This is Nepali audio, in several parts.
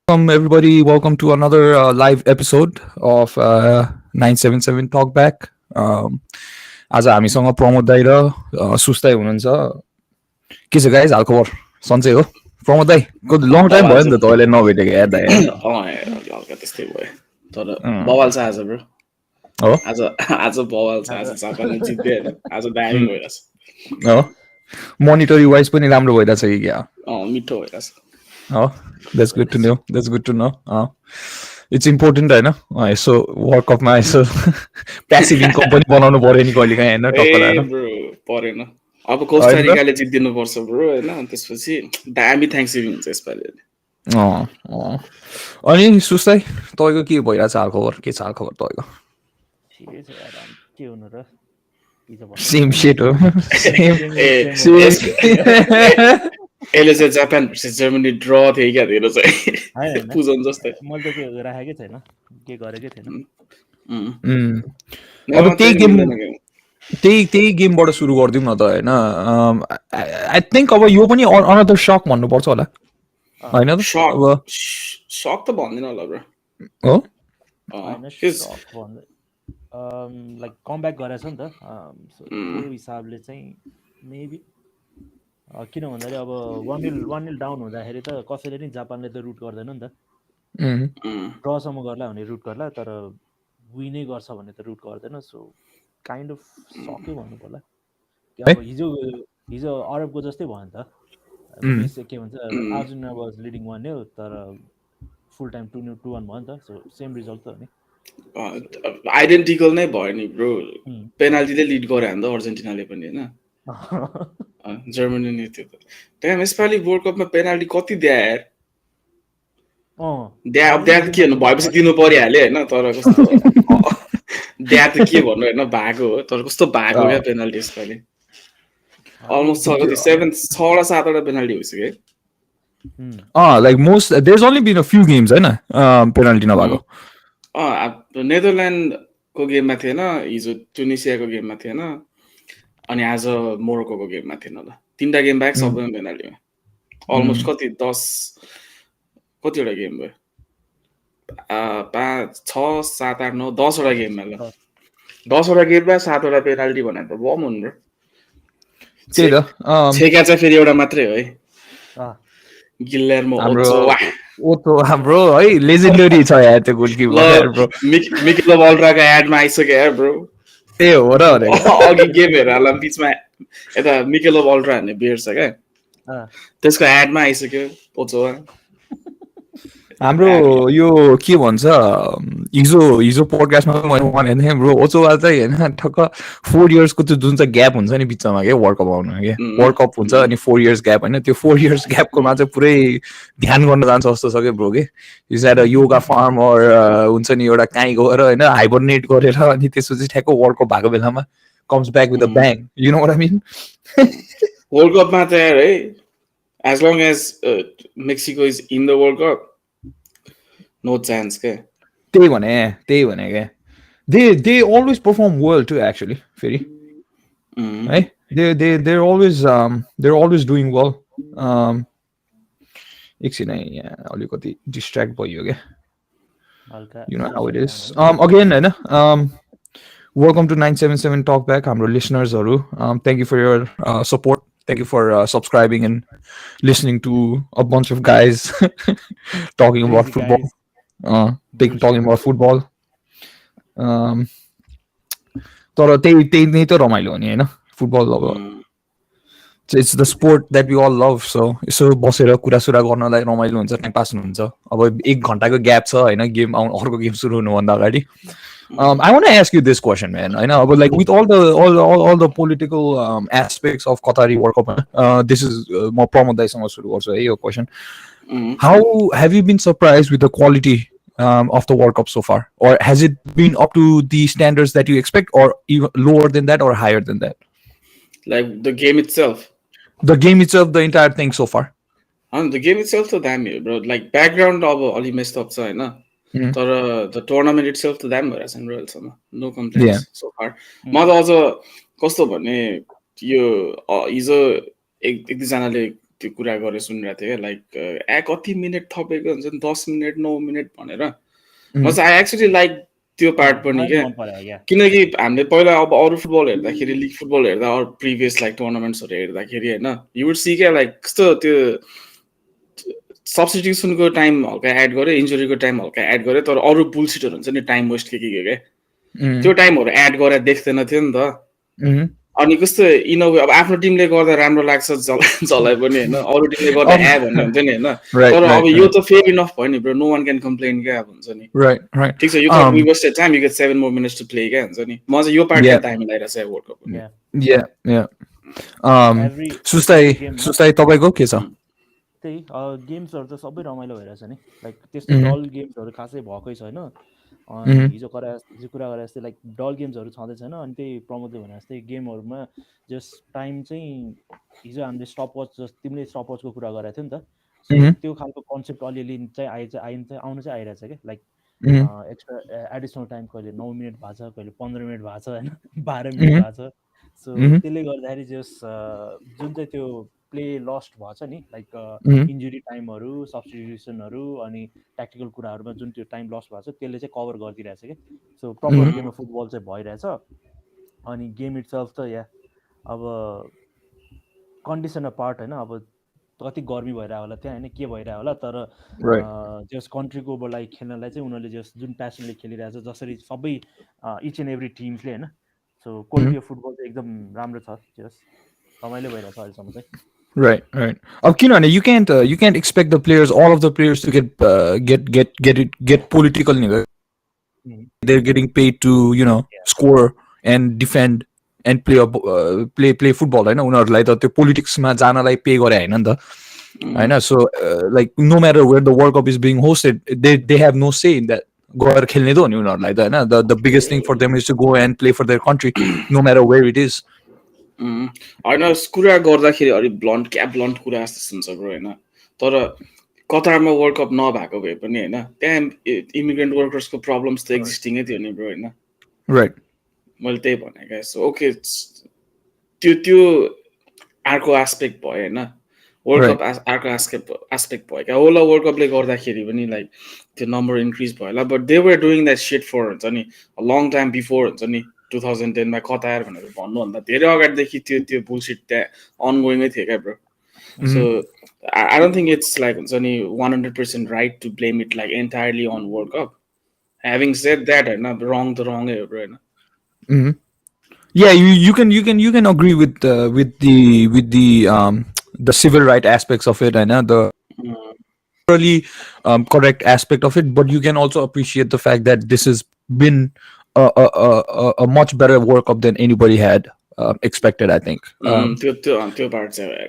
Welcome, everybody. Welcome to another live episode of 977 Talkback. आज हामीसँग प्रमोद दाई र सुस्ताई हुनुहुन्छ के छ गाइज हालखबर सन्चै हो प्रमोद दाई को लङ टाइम भयो नि त तपाईँले नभेटेको याद दाइ हल्का त्यस्तै भयो तर बवाल छ आज ब्रो हो आज बवाल छ आज जापानले जित्यो हैन आज दामी भइराछ हो मोनिटरी वाइज पनि राम्रो भइराछ कि क्या मिठो भइराछ हो that's good to know. That's good to know. It's important, हैन यसो वर्ल्ड कपमा यसो प्यासिभ इन्कम पनि बनाउनु पर्यो नि कहिले काहीँ हैन टक्क लाएर ब्रो परेन अब कोस्टारिकाले जित्दिनु पर्छ ब्रो हैन त्यसपछि दामी थ्याङ्क्सगिभिङ हुन्छ यसपालि अनि सुस्ताई तपाईको के भइराछ हालखबर के छ हालखबर तपाईको ठिकै छ यार के हुनु र सेम शिट हो यसले चाहिँ जापान भर्सेस जर्मनी ड्र थियो क्या धेरै चाहिँ पुजन जस्तै मैले त त्यो राखेकै छैन के गरेकै थिएन अब त्यही गेमबाट सुरु गरिदिउँ न त हैन आई थिंक अब यो पनि अनदर शक भन्नुपर्छ होला हैन त शक त भन्दिन होला ब्रो हो लाइक कमब्याक गरेछ नि त त्यो हिसाबले चाहिँ मेबी किन भन्दाखेरि अब 1-0 डाउन हुँदाखेरि त कसैले नि जापानले त रुट गर्दैन नि त ड्रसम्म गर्ला भने रुट गर्ला तर विनै गर्छ भने त रुट गर्दैन सो काइन्ड अफ सकै भन्नु पर्ला अब हिजो अरबको जस्तै भयो नि त के भन्छ अर्जेन्टिना वाज लिडिङ 1-0 तर फुल टाइम 2-1 भयो नि त सो सेम रिजल्ट त हो नि आइडेन्टिकल नै भयो नि ब्रो पेनाल्टीले लिड गरे नि त अर्जेन्टिनाले पनि हैन जर्मनी नि त्यो त त्यहाँ यसपालि वर्ल्ड कपमा पेनाल्टी कति द्या के भन्नु भएपछि दिनु परिहाल्यो हैन तर कस्तो द्या त के भन्नु हैन भागो हो तर कस्तो भागो क्या पेनाल्टी यसपालि अलमोस्ट 6 7 पेनाल्टी भइसक्यो like most there's only been a few games हैन पेनाल्टी नभएको नेदरल्यान्ड को गेममा थिएन हिजो ट्युनिसियाको गेममा थिएन अनि आज मोरोक्कोको गेममा थिएन ल तीनटा गेम बाहेक सबैमा पेनाल्टीमा अलमोस्ट कति 10 कतिवटा गेम भयो 5 6 7 8 9 10 वटा गेममा ल 10 वटा गेममा 7 वटा पेनाल्टी भने त बम हुनु र त्यही त छेका चाहिँ फेरि एउटा मात्रै हो है गिल्लेर्मो ओतो हाम्रो है लेजेन्डरी छ यार त्यो गोलकिपर ब्रो मिकेलो बल्ट्राको एडमा आइसक्यो यार ब्रो ए हो र अघि गेम हेर्ला बीचमा यता मिकेलो बल्ट्रा भन्ने बियर छ क्या त्यसको एडमा आइसक्यो ओचोवा हाम्रो यो के भन्छ हिजो पोडकास्टमा मैले भनेको थिएँ ब्रो ओचोवा चाहिँ हैन ठक्क 4 इयर्सको त्यो जुन चाहिँ ग्याप हुन्छ नि बिचमा के वर्ल्ड कप आउनु के वर्ल्ड कप हुन्छ अनि 4 इयर्स ग्याप हैन त्यो 4 इयर्स ग्यापकोमा चाहिँ पुरै ध्यान गर्न जान्छ जस्तो छ के ब्रो के is at a yoga farm और हुन्छ नि एउटा काहीँ गएर हैन हाइबरनेट गरेर अनि त्यसपछि ठ्याक्क वर्ल्ड कप भएको बेलामा comes back with a bang you know what I mean world कपमा त यार है as long as Mexico is in the world cup no chance के त्यही भने के they always perform well too actually फेरि है they're always doing well एकछिन है यहाँ अलिकति डिस्ट्र्याक्ट भयो के you know how it is again हैन welcome to 977 Talkback हाम्रो listenersहरु thank you for your support. Thank you for subscribing and listening to a bunch of guys talking about football. Talking about football. तर त्यही नै त रमाइलो हो नि हैन फुटबल अब it's the sport that we all love so यसो बसेर कुरासुरा गर्नलाई रमाइलो हुन्छ टाइम पास हुन्छ अब 1 घण्टाको ग्याप छ हैन गेम अर्को गेम सुरु हुनु भन्दा अगाडि I want to ask you this question, man. I know, but like with all the political aspects of Qatari World Cup, this is more Pramod Dai sanga suru garchu hai yo question. How have you been surprised with the quality of the World Cup so far, or has it been up to the standards that you expect, or even lower than that, or higher than that? Like the game itself, the entire thing so far. The game itself, so damn bro. Like background of only messed up, so na. तर the tournament itself to them भइरहेछ नि रोयल्समा नो कम्प्लेन्ट्स सो फार म त अझ कस्तो भने यो हिजो एक दुईजनाले त्यो कुरा गरे सुनिरहेको थिएँ क्या, लाइक कति मिनट थपेको हुन्छ नि, 10 मिनट 9 मिनट भनेर। म चाहिँ आई एक्चुअली लाइक त्यो पार्ट पनि क्या, किनकि हामीले पहिला अब अरू फुटबल हेर्दाखेरि, लिग फुटबल हेर्दा अरू प्रिभियस लाइक टुर्नामेन्ट्सहरू हेर्दाखेरि होइन, यु वुड सी क्या लाइक कस्तो त्यो सब्स्टिट्युसनको टाइम हल्का एड गर्यो, इन्जुरीको टाइम हल्का एड गर्यो, तर अरू बुलसिटहरू हुन्छ नि टाइम वेस्ट के क्या, त्यो टाइमहरू एड गरेर देख्दैन थियो नि त। अनि कस्तो इन अब आफ्नो टिमले गर्दा राम्रो लाग्छ जसलाई पनि होइन, अरू टिमले गर्दा भन्ने हुन्छ नि होइन, तर अब यो त फेयर इनफ भयो नि bro, no one can complain क्या, अब हुन्छ नि ठिक छ, यो त we wasted time, you get 7 more minutes to play क्या, हुन्छ नि। म चाहिँ यो पार्ट क्या दामी लागिरहेछ वर्ल्ड कपको। सुस्ताई तपाईँको के छ? त्यही गेम्सहरू त सबै रमाइलो भइरहेछ नि, लाइक त्यस्तो डल गेम्सहरू खासै भएकै छैन। हिजो कुरा गरे जस्तै लाइक डल गेम्सहरू छँदै छैन। अनि त्यही प्रमोदले भने जस्तै गेमहरूमा जस्ट टाइम चाहिँ हिजो हामीले स्टपवच, तिमीले स्टपवचको कुरा गरेको थियो नि त, सो त्यो खालको कन्सेप्ट अलिअलि चाहिँ आउनु चाहिँ आइरहेछ क्या, लाइक एक्स्ट्रा एडिसनल टाइम कहिले 9 मिनट भएको छ, कहिले 15 मिनट भएको छ होइन, 12 मिनट भएको छ। सो त्यसले गर्दाखेरि जस जुन चाहिँ त्यो प्ले लस्ट भएछ नि, लाइक इन्जुरी टाइमहरू, सब्स्टिट्युसनहरू अनि ट्याक्टिकल कुराहरूमा जुन त्यो टाइम लस्ट भएको छ त्यसले चाहिँ कभर गरिदिरहेछ क्या। So proper game of football चाहिँ भइरहेछ। अनि गेम इटसेल्फ त अब कन्डिसन पार्ट होइन, अब कति गर्मी भइरहेको होला त्यहाँ होइन, के भइरहेको होला, तर जस कन्ट्रीको लागि खेल्नलाई चाहिँ उनीहरूले जस जुन प्यासनले खेलिरहेछ, जसरी सबै इच एन्ड एभ्री टिम्सले होइन, सो क्वालिटी अफ फुटबल चाहिँ एकदम राम्रो छ, जस रमाइलो भइरहेछ अहिलेसम्म चाहिँ। Right. अब किनभने you can't expect the players, all of the players to get political नि। They're getting paid to score and defend and play football होइन, उनीहरूलाई त त्यो पोलिटिक्समा जानलाई पे गरे होइन नि त होइन। So like no matter where the World Cup is being hosted, they have no say in that। गएर खेल्ने त हो नि उनीहरूलाई त होइन। The biggest thing for them is to go and play for their country no matter where it is। होइन कुरा गर्दाखेरि अलिक ब्लन्ट कुरा जस्तो सुन्छ ब्रो होइन, तर कतारमा वर्ल्ड कप नभएको भए पनि होइन, त्यहाँ इमिग्रेन्ट वर्कर्सको प्रब्लम्स त एक्जिस्टिङै थियो नि ब्रो होइन। राइट, मैले त्यही भने क्या। सो ओके, त्यो अर्को एस्पेक्ट भयो होइन, वर्ल्ड कप अर्को एस्पेक्ट भयो क्या। होला वर्ल्ड कपले गर्दाखेरि पनि लाइक त्यो नम्बर इन्क्रिज भयो होला, but they were doing that shit for हुन्छ नि लङ टाइम बिफोर हुन्छ नि 2010 कतार भनेर भन्नुभन्दा धेरै अगाडिदेखि त्यो बुलसिट त्यहाँ अनगोइङै थियो क्या bro. So I don't think it's like हुन्छ नि 100% right to blame it like entirely on world cup. Having said that होइन, रङ त रङै हो ब्रो होइन। Yeah, you can agree with the civil right aspects of it and the really correct aspect of it, but you can also appreciate the fact that this has been a much better World Cup than anybody had expected, I think. त्यो पार्ट चाहिँ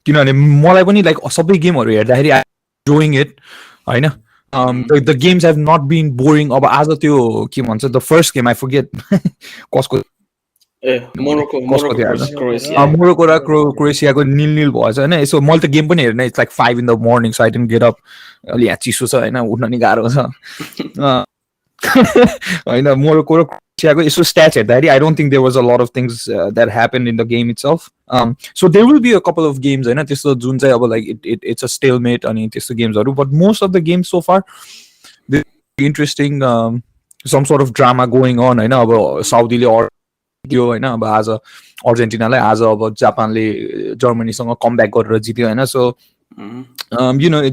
किनभने मलाई पनि लाइक सबै गेमहरू हेर्दाखेरि आई enjoying it होइन। the games have not been boring। अब आज त्यो के भन्छ the first game I forget कसको मोरोको र क्रोएसियाको 0-0 भएछ होइन। यसो मैले त गेम पनि हेर्न, it's like 5 in the morning, so I didn't get up। अलि यहाँ चिसो छ होइन, उठ्न नि गाह्रो छ होइन। मोरोको र क्रोएसियाको यसो स्ट्याट्स हेर्दाखेरि I don't think there was a lot of things that happened in the game itself। So there will be a couple of games होइन त्यस्तो जुन चाहिँ अब लाइक it's a stalemate अनि त्यस्तो गेम्सहरू, but most of the games so far they're interesting। Some sort of drama going on होइन। अब साउदीले जित्यो होइन, अब आज अर्जेन्टिनालाई, आज अब जापानले जर्मनीसँग कमब्याक गरेर जित्यो होइन। So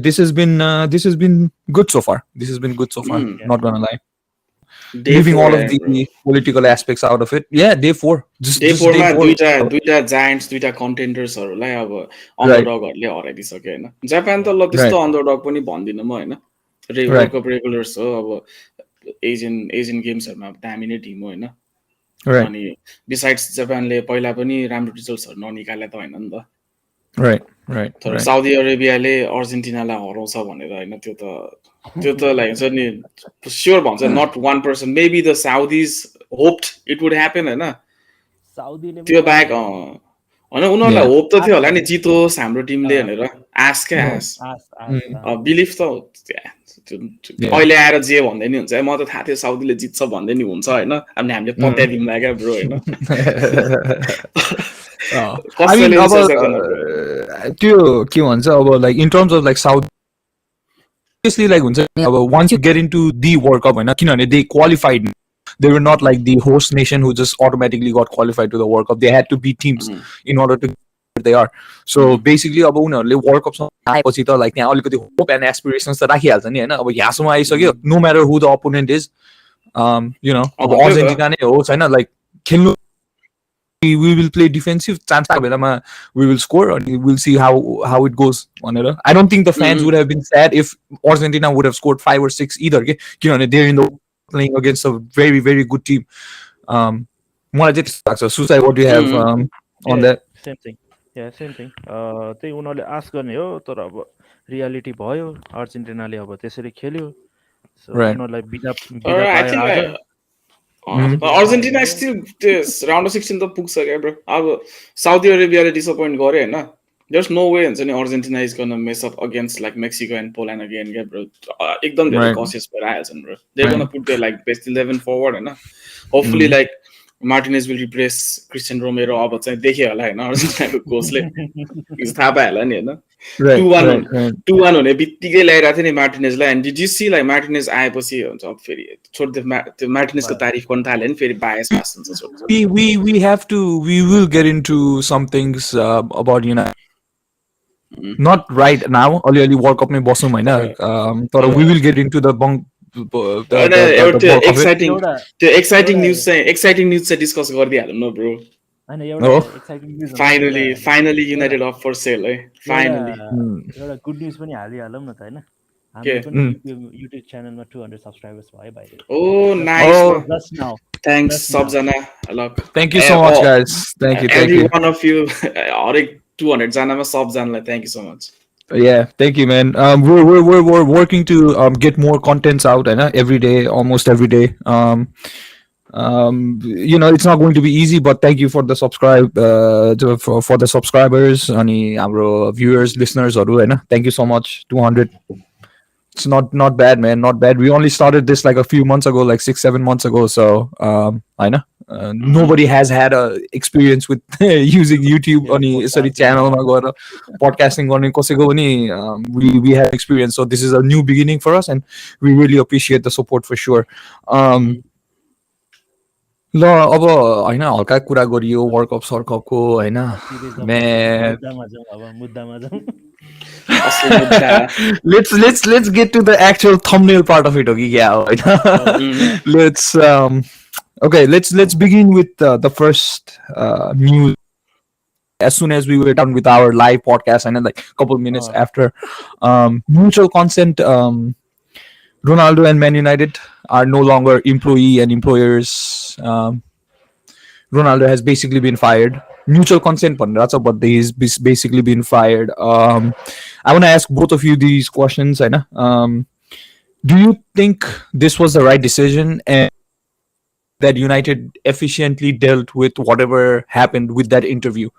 this has been good so far। Not gonna lie, leaving all of the political aspects out of it। Yeah, day 4 Day 4 मा दुईटा जायन्ट्स, दुईटा कन्टेन्डर्सहरूलाई अब अन्डरडगहरूले हराइदिसक्यो होइन। जापान त ल त्यस्तो अन्डरडग पनि भन्दिनँ म होइन, वर्ल्ड कप रेगुलर्स हो, अब एसियन गेम्सहरूमा दामी नै टिम हो होइन। अनि बिसाइड्स जापानले पहिला पनि राम्रो रिजल्ट्सहरू ननिकाले त होइन नि त। राइट। तर साउदी अरेबियाले अर्जेन्टिनालाई हराउँछ भनेर होइन, त्यो त लाइक हुन्छ नि स्योर भन्छ, not 1%, maybe the Saudis hoped it would happen होइन। त्यो बाहेक होइन उनीहरूलाई होप त थियो होला नि जितोस् हाम्रो टिमले भनेर, आश बिलिफ त अहिले आएर जे भन्दै नि हुन्छ। म त थाहा थियो साउदीले जित्छ भन्दै नि हुन्छ होइन, हामीले पत्याइदिउँला क्या ब्रो होइन। I mean, कसैले अब विश्वास गर्दैन ब्रो त्यो के भन्छ अब like in terms of like south obviously like हुन्छ नि अब once you get into the World Cup होइन किनभने they qualified they were not like the host nation who just automatically got qualified to the World Cup they had to beat teams in order to get where they are so basically अब उनीहरूले वर्ल्ड कपसम्म आएपछि त लाइक त्यहाँ अलिकति होप एन्ड एस्पिरेसन्स त राखिहाल्छ नि होइन अब यहाँसम्म आइसक्यो no matter who the opponent is you know अब त्यो त अर्जेन्टिना नै होस् होइन लाइक खेल्नु we will play defensive chance we will score and we'll see how it goes I don't think the fans would have been sad if Argentina would have scored 5 or 6 either they're in the playing against a very very good team मलाई चाहिँ त्यस्तो लाग्छ Susai what do you have on that same thing त्यही उनीहरूले आश गर्ने हो तर अब रियालिटी भयो अर्जेन्टिनाले अब त्यसरी खेल्यो सो उनीहरूलाई बिदा पायो आज अर्जेन्टिना स्टिल राउन्ड अफ 16 त पुग्छ क्या ब्रो अब साउदी अरेबियाले डिसअपोइन्ट गर्यो होइन there's no way हुन्छ नि Argentina is gonna mess up against like Mexico and Poland again क्या ब्रो एकदम धेरै कसियस भएर आइहाल्छन् bro they gonna put there like best 11 forward होइन hopefully like Martinez will replace Cristian Romero अब चाहिँ देख्यो होला होइन अर्जेन्टिनाको कोचले थाहा पायो होला नि होइन 2-1 हुने बित्तिकै ल्याइरहेको थियो नि मार्टिनेजलाई and did you see like Martinez आएपछि हुन्छ अब फेरि त्यो मार्टिनेजको तारिफ गर्न थाल्यो नि फेरि बायस पास हुन्छ we will get into some things about not right now अलिअलि वर्ल्ड कपमै बसौँ होइन तर we will get into the exciting news चाहिँ डिस्कस गरिदिइहालौँ न bro finally United up for sale है फाइनली एउटा गुड न्युज पनि हालिहालौँ न त होइन हाम्रो पनि युट्युब च्यानलमा 200 सब्स्क्राइबर्स भयो bye oh nice just now thanks सबजना luck thank you so much guys thank you every one of you हरेक 200 जनामा सबजनालाई thank you so much Yeah, thank you, man. We're working to get more contents out, every day, almost every day. It's not going to be easy, but thank you for the for the subscribers, our viewers, listeners, thank you so much. 200. It's not bad, man. Not bad. We only started this like a few months ago, like 6-7 months ago. So I know nobody has had a experience with using YouTube on the channel or podcasting on we have experience. So this is a new beginning for us, and we really appreciate the support for sure. ल अब होइन हल्का कुरा गरियो वर्ल्ड कप सर्कपको होइन let's get to the actual thumbnail part of it okay let's begin with the first news as soon as we were done with our live podcast and then like a couple minutes after mutual consent Ronaldo and Man United are no longer employee and employers. Ronaldo has basically been fired. Mutual consent, but he's basically been fired. I want to ask both of you these questions. Do you think this was the right decision and that United efficiently dealt with whatever happened with that interview?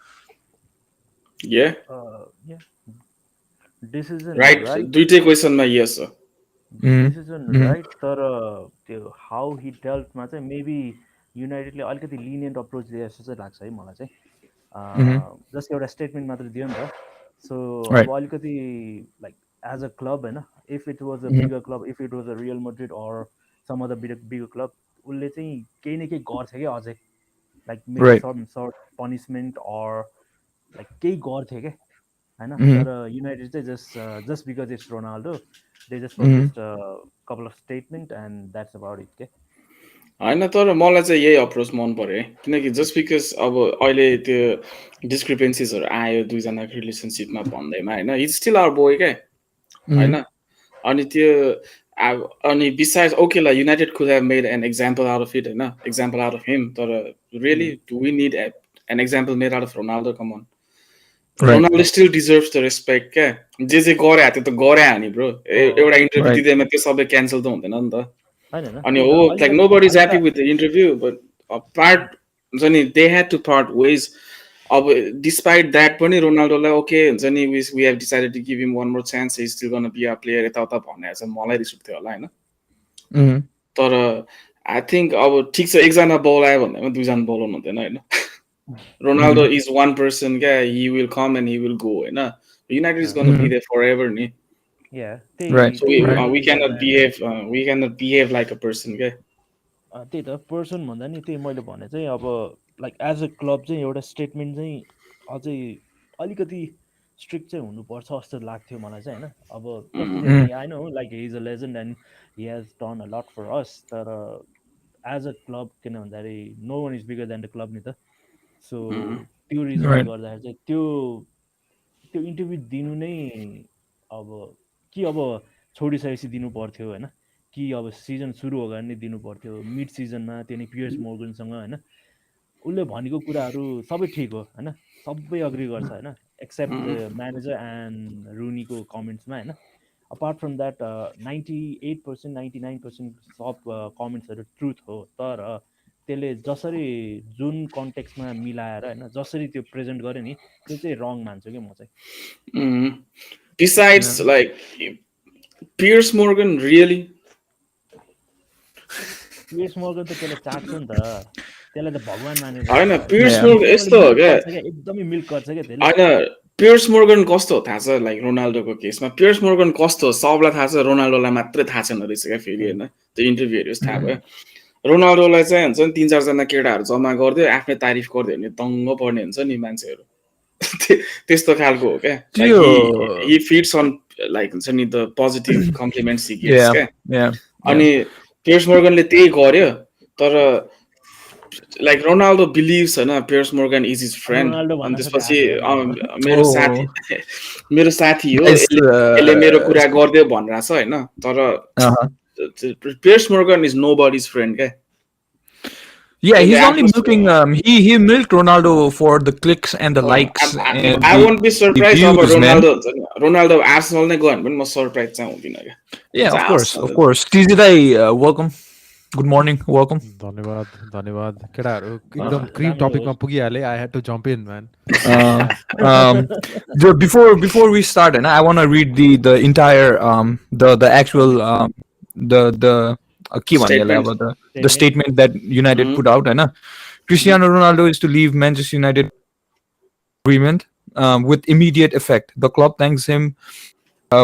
Yeah. Decision right. Do you take question my yes sir? Decision right तर त्यो how he dealt मा चाहिँ maybe युनाइटेडले अलिकति lenient approach दिए जस्तो चाहिँ लाग्छ है मलाई चाहिँ जस्ट एउटा स्टेटमेन्ट मात्र दियो नि त सो अब अलिकति लाइक एज अ क्लब होइन if it was a bigger club if it was a real Madrid or some other bigger club उसले चाहिँ केही न केही गर्छ क्या अझै like maybe some sort punishment or like केही गर्थ्यो क्या होइन तर युनाइटेड चाहिँ just because it's Ronaldo they just published a couple of statement and that's about it के हैन तर मलाई चाहिँ यही अप्रोच मन पर्यो है किनकि जस्ट बिकज अब अहिले त्यो डिस्क्रिपेन्सीजहरु आयो दुई जनाको रिलेसनशिपमा भन्दैमा हैन इट्स स्टिल आवर बोय के हैन अनि त्यो अनि बिसाइड्स ओके ला United could have made an example out of it हैन एक्जाम्पल आउट अफ हिम तर really do we need an example made out of Ronaldo come on Ronaldo still deserves the respect के जे गरे त्यो त गरे हानि ब्रो एउटा इन्टरभ्यु दिँदैमा त्यो सबै क्यान्सल त हुँदैन नि त अनि हो like nobody is happy with the interview but part हुन्छ नि they had to part ways अब डिस्पाइट द्याट पनि रोनाल्डोलाई ओके हुन्छ नि we have decided to give him one more chance is still gonna be a player यताउता भनेर चाहिँ मलाई रिस उठ्थ्यो होला होइन तर आई थिङ्क अब ठिक छ एकजना बल आयो भन्दैमा दुईजना बलाउनु हुँदैन होइन Ronaldo is one person, guy. He will come and he will go. United is gonna be there forever, ni. Right. So we cannot behave like a person, guy. त्यही त पर्सन भन्दा नि त्यही मैले भने चाहिँ अब लाइक एज अ क्लब चाहिँ एउटा स्टेटमेन्ट चाहिँ अझै अलिकति स्ट्रिक्ट चाहिँ हुनुपर्छ जस्तो लाग्थ्यो मलाई चाहिँ होइन अब कति धेरै I know like he is a legend and he has done a lot for us तर एज अ क्लब किन भन्दाखेरि no one is bigger than the club नि त सो त्यो रिजनले गर्दाखेरि चाहिँ त्यो इन्टरभ्यू दिनु नै अब कि अब छोडिसकेपछि दिनु पर्थ्यो होइन कि अब सिजन सुरु हो भने नै दिनु पर्थ्यो मिड सिजनमा त्यो नि पियर्स मोर्गनसँग होइन उसले भनेको कुराहरू सबै ठिक हो होइन सबै अग्री गर्छ होइन एक्सेप्ट द म्यानेजर एन्ड रुनीको कमेन्ट्समा होइन अपार्ट फ्रम द्याट 98% 99% सब कमेन्ट्सहरू ट्रुथ हो तर त्यसले जसरी जुन कन्टेक्स्टमा मिलाएर होइन जसरी त्यो प्रेजेन्ट गर्यो नि त्यो चाहिँ रङ मान्छु कि म चाहिँ Besides, like Piers Morgan, really? Piers Morgan त त्यसले चाट्छ नि त त्यसलाई त भगवान मानेर होइन पियर्स मोर्गन यस्तो हो क्या एकदमै मिल्क गर्छ क्या त्यसले होइन पियर्स मोर्गन कस्तो हो थाहा छ लाइक रोनाल्डोको केसमा पियर्स मोर्गन कस्तो हो सबलाई थाहा छ रोनाल्डोलाई मात्रै थाहा छैन रहेछ क्या फेरि होइन त्यो इन्टरभ्यूहरू थाहा भयो रोनाल्डोलाई चाहिँ हुन्छ नि 3-4 जना केटाहरू जम्मा गरिदियो आफ्नै तारिफ गरिदियो भने दङ्ग पर्ने हुन्छ नि मान्छेहरू त्यस्तो खालको हो क्या हि फिट्स अन लाइक हुन्छ नि the positive compliments he gives क्या अनि पियर्स मोर्गनले त्यही गर्यो तर लाइक रोनाल्डो बिलिभ्स होइन Piers Morgan is his friend अनि त्यसपछि मेरो साथी हो यसले मेरो कुरा गरिदियो भनिरहेको छ होइन तर Piers Morgan is nobody's friend क्या Yeah, he's only milking. He milked Ronaldo for the clicks and the likes. I won't be surprised if Ronaldo Arsenal नै गयो भने पनि म सरप्राइज चाहिँ हुँदिनँ क्या. Yeah, of course. TJ, welcome. Good morning. Welcome. धन्यवाद केटाहरू एकदम cream टपिकमा पुगिहाले. I had to jump in, man. Before we start, and I want to read the entire the actual the statement that United put out. Cristiano Ronaldo is to leave Manchester United agreement with immediate effect. The club thanks him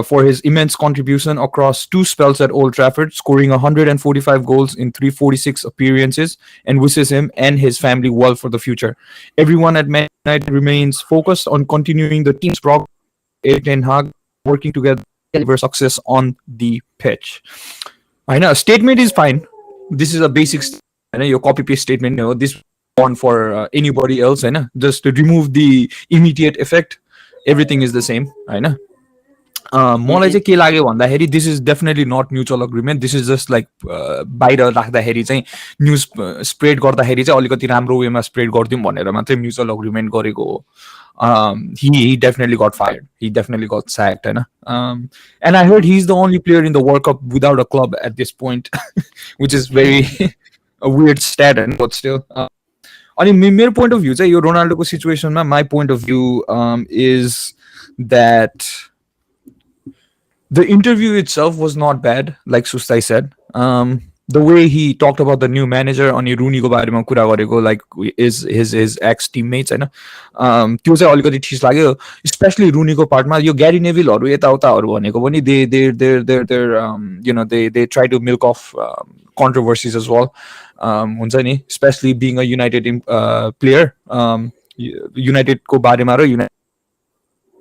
for his immense contribution across 2 spells at Old Trafford, scoring 145 goals in 346 appearances, and wishes him and his family well for the future. Everyone at Man United remains focused on continuing the team's progress. Erik ten Hag working together to deliver success on the pitch. I know statement is fine. This is a basic, your copy paste statement. This one for anybody else. Just to remove the immediate effect, everything is the same. I know. मलाई चाहिँ के लाग्यो भन्दाखेरि this is definitely not mutual agreement this is just like बाहिर राख्दाखेरि चाहिँ न्युज स्प्रेड गर्दाखेरि चाहिँ अलिकति राम्रो वेमा स्प्रेड गरिदिउँ भनेर मात्रै म्युचुअल अग्रिमेन्ट गरेको हो he definitely got fired. He definitely got sacked. And I heard he's the only player in the World Cup without a club at this point, which is very a weird stat, but still. I mean, my point of view, your Ronaldo situation, my point of view is that the interview itself was not bad, like Sustai said. The way he talked about the new manager on Rooney ko barema kura gareko, like his ex teammates, त्यो चाहिँ अलिकति ठीक लाग्यो, especially Rooney को part मा यो Gary Neville हरु यता उता हरु भनेको पनि they try to milk off controversies as well. हुन्छ नि, especially being a United player, United को बारेमा र United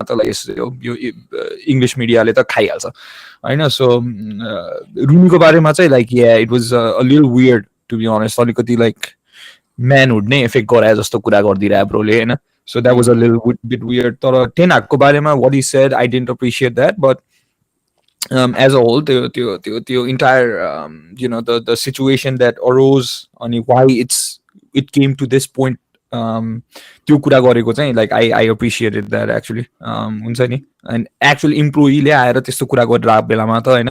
यो इंग्लिश मिडियाले त खाइहाल्छ हैन. सो रुनीको बारेमा चाहिँ like it was a little weird to be honest, अलिकति लाइक म्यानहुड नै इफेक्ट गराए जस्तो कुरा गरिदिरहे ब्रोले हैन. So that was a little bit weird. तर टेन हागको बारेमा what he said I didn't appreciate that, but as a whole त्यो entire the situation that arose अनि why it came to this point, त्यो कुरा गरेको चाहिँ like I appreciated that actually. हुन्छ नि, and actually employee ले आएर त्यस्तो कुरा गरिरहेको बेलामा त हैन,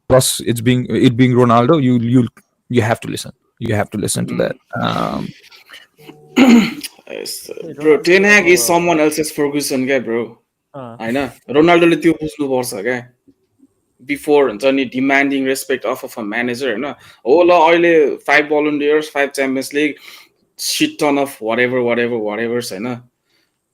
plus it being Ronaldo, you have to listen to that. Bro, Ten Hag is someone else's Ferguson guy, bro. हैन, रोनाल्डोले त्यो बुझ्नु पर्छ क्या. Before हुन्छ नि demanding respect off of a manager हैन. हो ल अहिले 5 Ballon d'Ors, 5 Champions League, shit ton of whatever छैन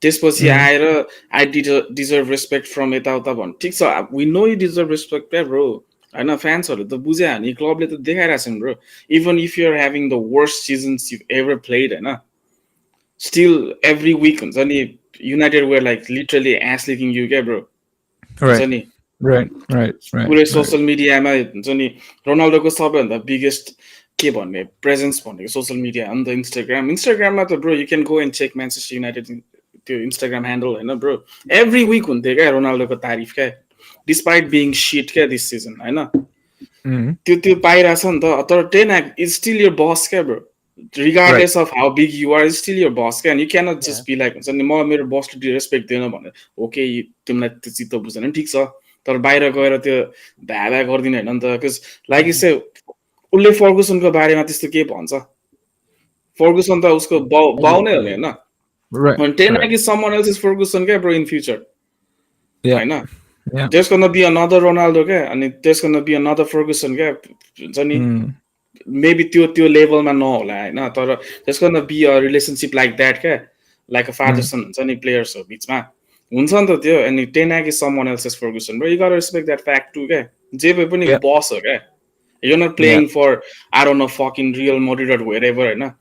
त्यसपछि आएर I deserve respect from यताउता भन् ठिक छ we know you deserve respect bro हैन फ्यान्सहरु त बुझे हानि क्लबले त देखाइराछ नि bro even if you're having the worst seasons you've ever played हैन still every week हुन्छ नि United were like literally ass licking you bro हुन्छ नि right पुरै सोशल मिडियामा हुन्छ नि रोनाल्डोको सबैभन्दा बिगेस्ट के भन्ने प्रेजेन्स भनेको सोशल मिडिया अनि त इन्स्टाग्राममा त bro you can go and check Manchester United त्यो इन्स्टाग्राम ह्यान्डल हैन ब्रो एभ्री विक हुन्थ्यो क्या रोनाल्डोको तारिफ क्या डिस्पाइट बिङ शिट क्या दिस सिजन हैन त्यो पाइरहेछ नि त तर 10 इज स्टिल योर बस क्या bro regardless of how big you are, it's still your boss and you cannot just be like हुन्छ नि म मेरो बसले रेस्पेक्ट दिएन भने ओके तिमीलाई त्यो चित्त बुझ्दैन ठिक छ तर बाहिर गएर त्यो भ्याभ्या गर्दिन हैन नि त cuz लाइक यु से उले फर्गुसनको बारेमा त्यस्तो के भन्छ फर्गुसन त उसको बाउ नै हो नि हैन when Tenak is someone else's Ferguson bro in future हैन there's going to be another Ronaldo and there's going to be another Ferguson हुन्छ नि maybe त्यो लेभलमा नहोला हैन तर there's going to be a relationship like that like a father son हुन्छ नि प्लेयर्स हो बीचमा हुन्छ नि त त्यो अनि Tenak is someone else's Ferguson bro you got to respect that fact too जे भए पनि बस हो you're not playing for I don't know fucking Real Madrid or wherever हैन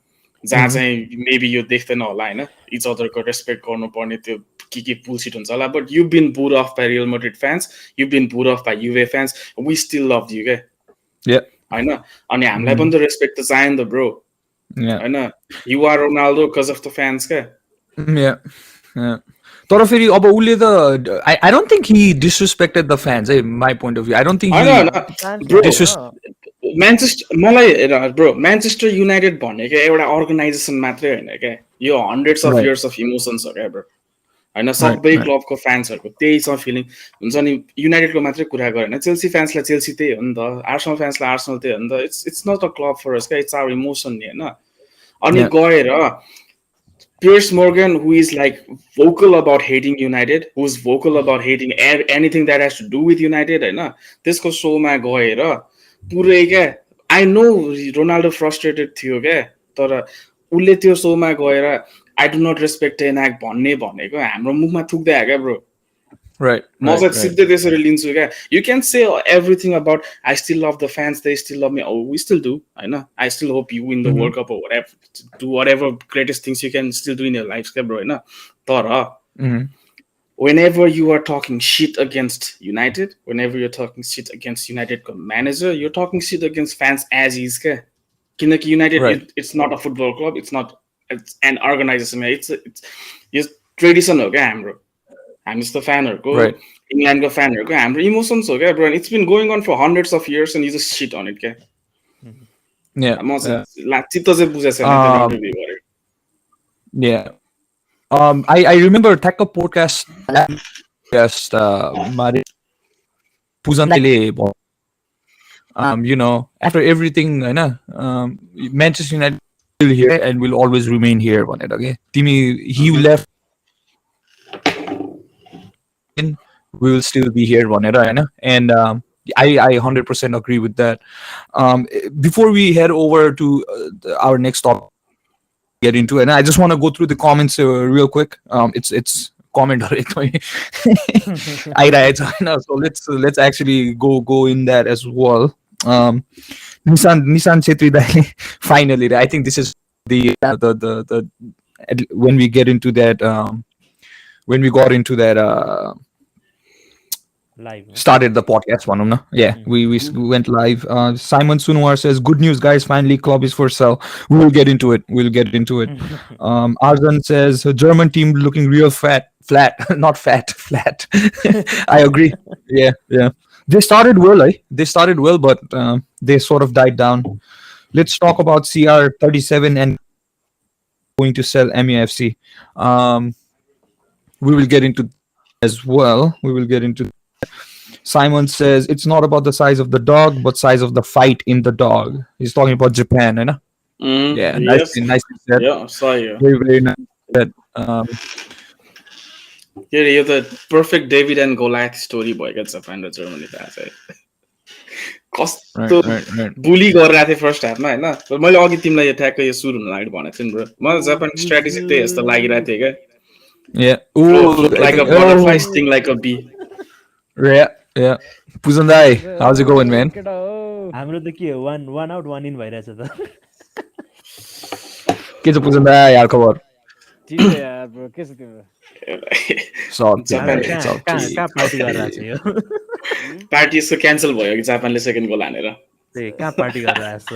जहाँ चाहिँ maybe यो देख्दैन होला हैन each other को respect गर्नुपर्ने त्यो के bullshit हुन्छ होला but you've been booed off by Real Madrid fans you've been booed off by Juve fans we still loved you हैन अनि हामीलाई पनि त रेस्पेक्ट त चाहियो नि त ब्रो हैन you are Ronaldo because of the fans तर फेरि अब उले त I don't think he disrespected the fans my point of view I don't think he Manchester मलाई ब्रो Manchester United भनेको एउटा अर्गनाइजेसन मात्रै हैन के यो hundreds of years of emotions हो ब्रो हैन सबै क्लबको फ्यान्सहरुको त्यही छ फिलिङ हुन्छ नि युनाइटेडको मात्रै कुरा गरेन चेल्सी फ्यान्सलाई चेल्सी त्यही हो नि त आर्सेनल फ्यान्सलाई आर्सेनल त्यही हो नि त it's not a club for us it's our emotion नि हैन अनि गएर Piers Morgan, who is like vocal about hating United, who's vocal about hating anything that has to do with United, हैन त्यसको शोमा गएर पुरै के I know Ronaldo frustrated थियो के तर उले त्यो शोमा गएर I do not respect Tenak भन्ने भनेको हाम्रो मुखमा थुक्दै आयो के ब्रो म चाहिँ सिधै त्यसरी लिन्छु के you can say everything about I still love the fans they still love me oh we still do हैन I still hope you win the World Cup or whatever do whatever greatest things you can still do in your lives के ब्रो हैन तर whenever you are talking shit against United whenever you're talking shit against United manager you're talking shit against fans as is के किनकि United it's not a football club it's not it's an organization it's tradition हो क्या हाम्रो हामी जस्तो फ्यानहरुको इंग्ल्यान्डको फ्यानहरुको हाम्रो इमोसन्स हो क्या bro it's been going on for hundreds of years and you just shit on it क्या म चित्त चाहिँ बुझेछ I remember ठ्याक्क podcast मारे पुजनले you know after everything हैन Manchester United still here and will always remain here भनेर के तिमी he left we will still be here भनेर हैन and I 100% agree with that before we head over to our next topic get into it and I just want to go through the comments real quick it's comment so let's actually go in that as well Nissan Chetri finally I think this is the when we get into that when we got into that live started the podcast one we went live Simon Sunwar says good news guys finally club is for sale we'll get into it Arzan says German team looking real flat not fat flat I agree yeah they started well but they sort of died down let's talk about CR37 and going to sell MUFC we will get into as well Simon says it's not about the size of the dog but size of the fight in the dog he's talking about Japan right? Yeah nice said yeah saw you very nice said you're the perfect David and Goliath story boy gets Japan to Germany कस्तो बुली गरिरहेको थिएँ फर्स्ट हाफमा होइन मैले अघि तिमीलाई यो ठ्याक्कै यो सुरु हुन अगाडि भनेको थिएँ नि ब्रो मलाई जापान स्ट्राटेजी त्यही जस्तो लागिरहेको थियो क्या float like a butterfly, sting like a bee. Yeah. Puzandai, how's it going, man? हाम्रो त के हो one out one in भइरहेछ त के छ Puzandai यार खबर ठिक छ यार ब्रो के छ तिम्रो कहाँ पार्टी गरिरहेछ यो पार्टी यसको क्यान्सल भयो कि जापानले सेकेन्ड गोल हानेर कहाँ पार्टी गरिरहेछ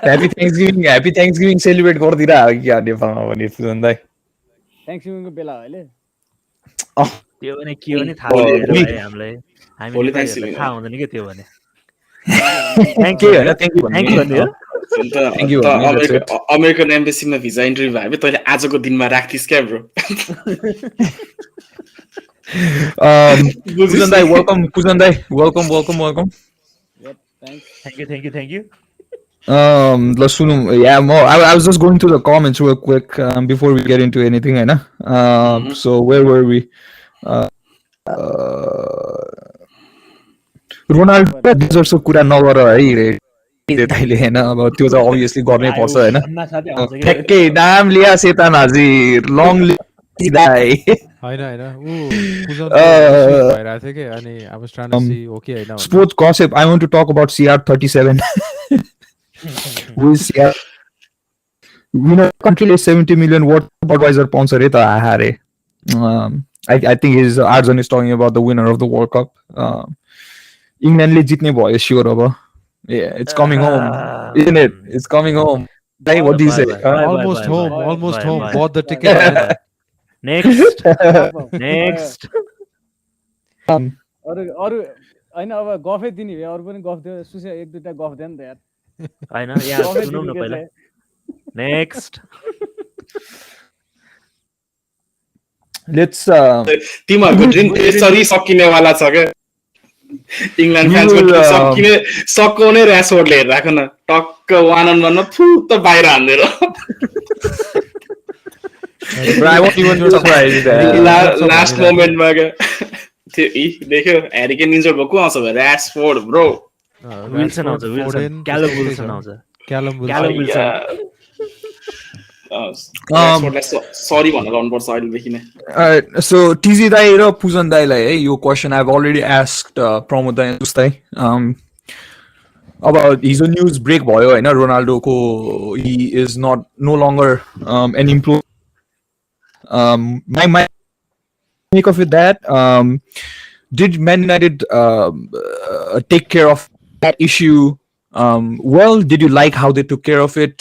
Happy Thanksgiving सेलिब्रेट गर्दिरा हो कि नेपालमा भने Puzandai थ्याङ्क्सगिभिङको बेला हो अहिले त्यो भने के हो नि थाहा छैन भाइ हामीलाई हामी नेपालीहरुलाई थाहा हुँदैन के त्यो भने थ्यांक यू अमेरिकन एम्बेसीमा भिजा इन्टरभ्यु भयो तैले आजको दिनमा राख्थिस् क्या bro Puzandai welcome Thank you let's yeah more I was just going through the comments real quick before we get into anything right now so where were we Ronaldo deserves a कुरा नगर है ताइले हैन अब त्यो त obviously गर्नै पर्छ हैन ठ्याक्कै नाम लिया सेतान हाजिर long दाइ हैन उ पुजन भइरा थियो के अनि I was trying to see okay हैन sports gossip I want to talk about CR37 who is CR countryले 70 million what advisor पाउँछ रे त हारे I think his Arjun is talking about the winner of the World Cup England ले जित्ने भयो sure अब yeah it's coming home isn't it it's coming home Dai what do you say almost home bought the ticket next अरु हैन अब गफै दिने भए अरु पनि गफ दियो सुसे एक दुईटा गफ दिए नि त यार हैन यहाँ सुनौ न पहिला नेक्स्ट let's तिमीहरुको ड्रिम त्यसरी सकिनेवाला छ के इंग्ल्यान्ड फ्यान्सको ड्रिम सकाउने र्यासवर्डले हेरिराख न टक्क 1-on-1 मा फुट बाहिर हान्देर I won't even be surprised last moment मा के त्यो देख्यो ह्यारी केन इन्जर्ड भएको आउँछ र्यासफोर्ड ब्रो विल्सन आउँछ क्यालम विल्सन आउँछ सरी भनेर आउनुपर्छ अहिलेदेखि नै so TZ दाइ र पुजन दाइलाई है यो question I've already asked Pramod दाइ जस्तै अब हिजो न्यूज ब्रेक भयो हैन रोनाल्डो को he is no longer an employee my make of it that did Man United take care of that issue well did you like how they took care of it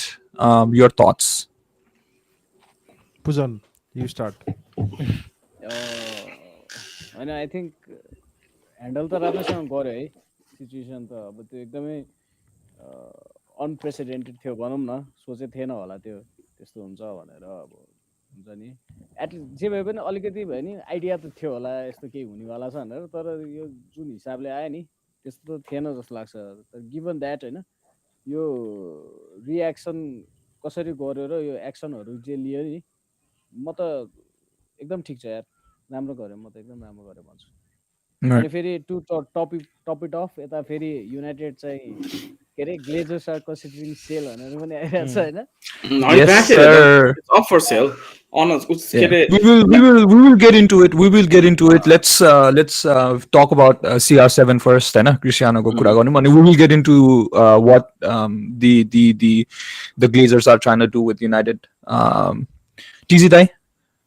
your thoughts Pujan you start हैन आई थिंक ह्यान्डल त राम्रोसँग गर्यो है सिचुएसन त अब त्यो एकदमै अनप्रेसिडेन्टेड थियो भनौं न सोचे थिएन होला त्यो त्यस्तो हुन्छ भनेर अब हुन्छ नि एटलिस्ट जे भए पनि अलिकति भयो नि आइडिया त थियो होला यस्तो केही हुनेवाला छ भनेर तर यो जुन हिसाबले आयो नि त्यस्तो त थिएन जस्तो लाग्छ तर गिभन दैट हैन यो रिएक्सन कसरी गर्यो र यो एक्सनहरु जे लियो नि म त एकदम ठीक छ यार राम्रो गर्यो म त एकदम राम्रो गर्यो भन्छु अनि फेरि टु टप इट अफ यता फेरि युनाइटेड चाहिँ के रे ग्लेजर्स आर कन्सिडरिङ सेल भनेर पनि आइरहेको छ हैन yes sir it's up for sale honest we will get into it let's talk about CR7 first हैन क्रिस्टियानो को कुरा गर्नु अनि we will get into what the Glazers are trying to do with United TZ Dai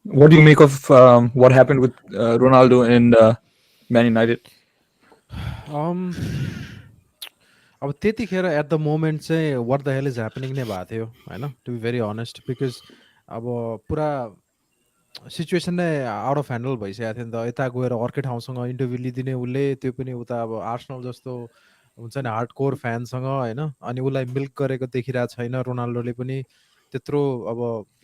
what do you make of what happened with Ronaldo and Man United अब त्यतिखेर एट द मोमेन्ट चाहिँ what the hell is happening नै भएको थियो हैन to be very honest because अब पुरा सिचुएसन नै आउट अफ ह्यान्डल भइसकेको थियो नि त यता गएर अर्कै ठाउँसँग इन्टरभ्यू लिदिने उसले त्यो पनि उता अब आर्सेनल जस्तो हुन्छ नि हार्डकोर फ्यानसँग हैन अनि उसलाई मिल्क गरेको देखिरहेको छैन रोनाल्डोले पनि त्यत्रो अब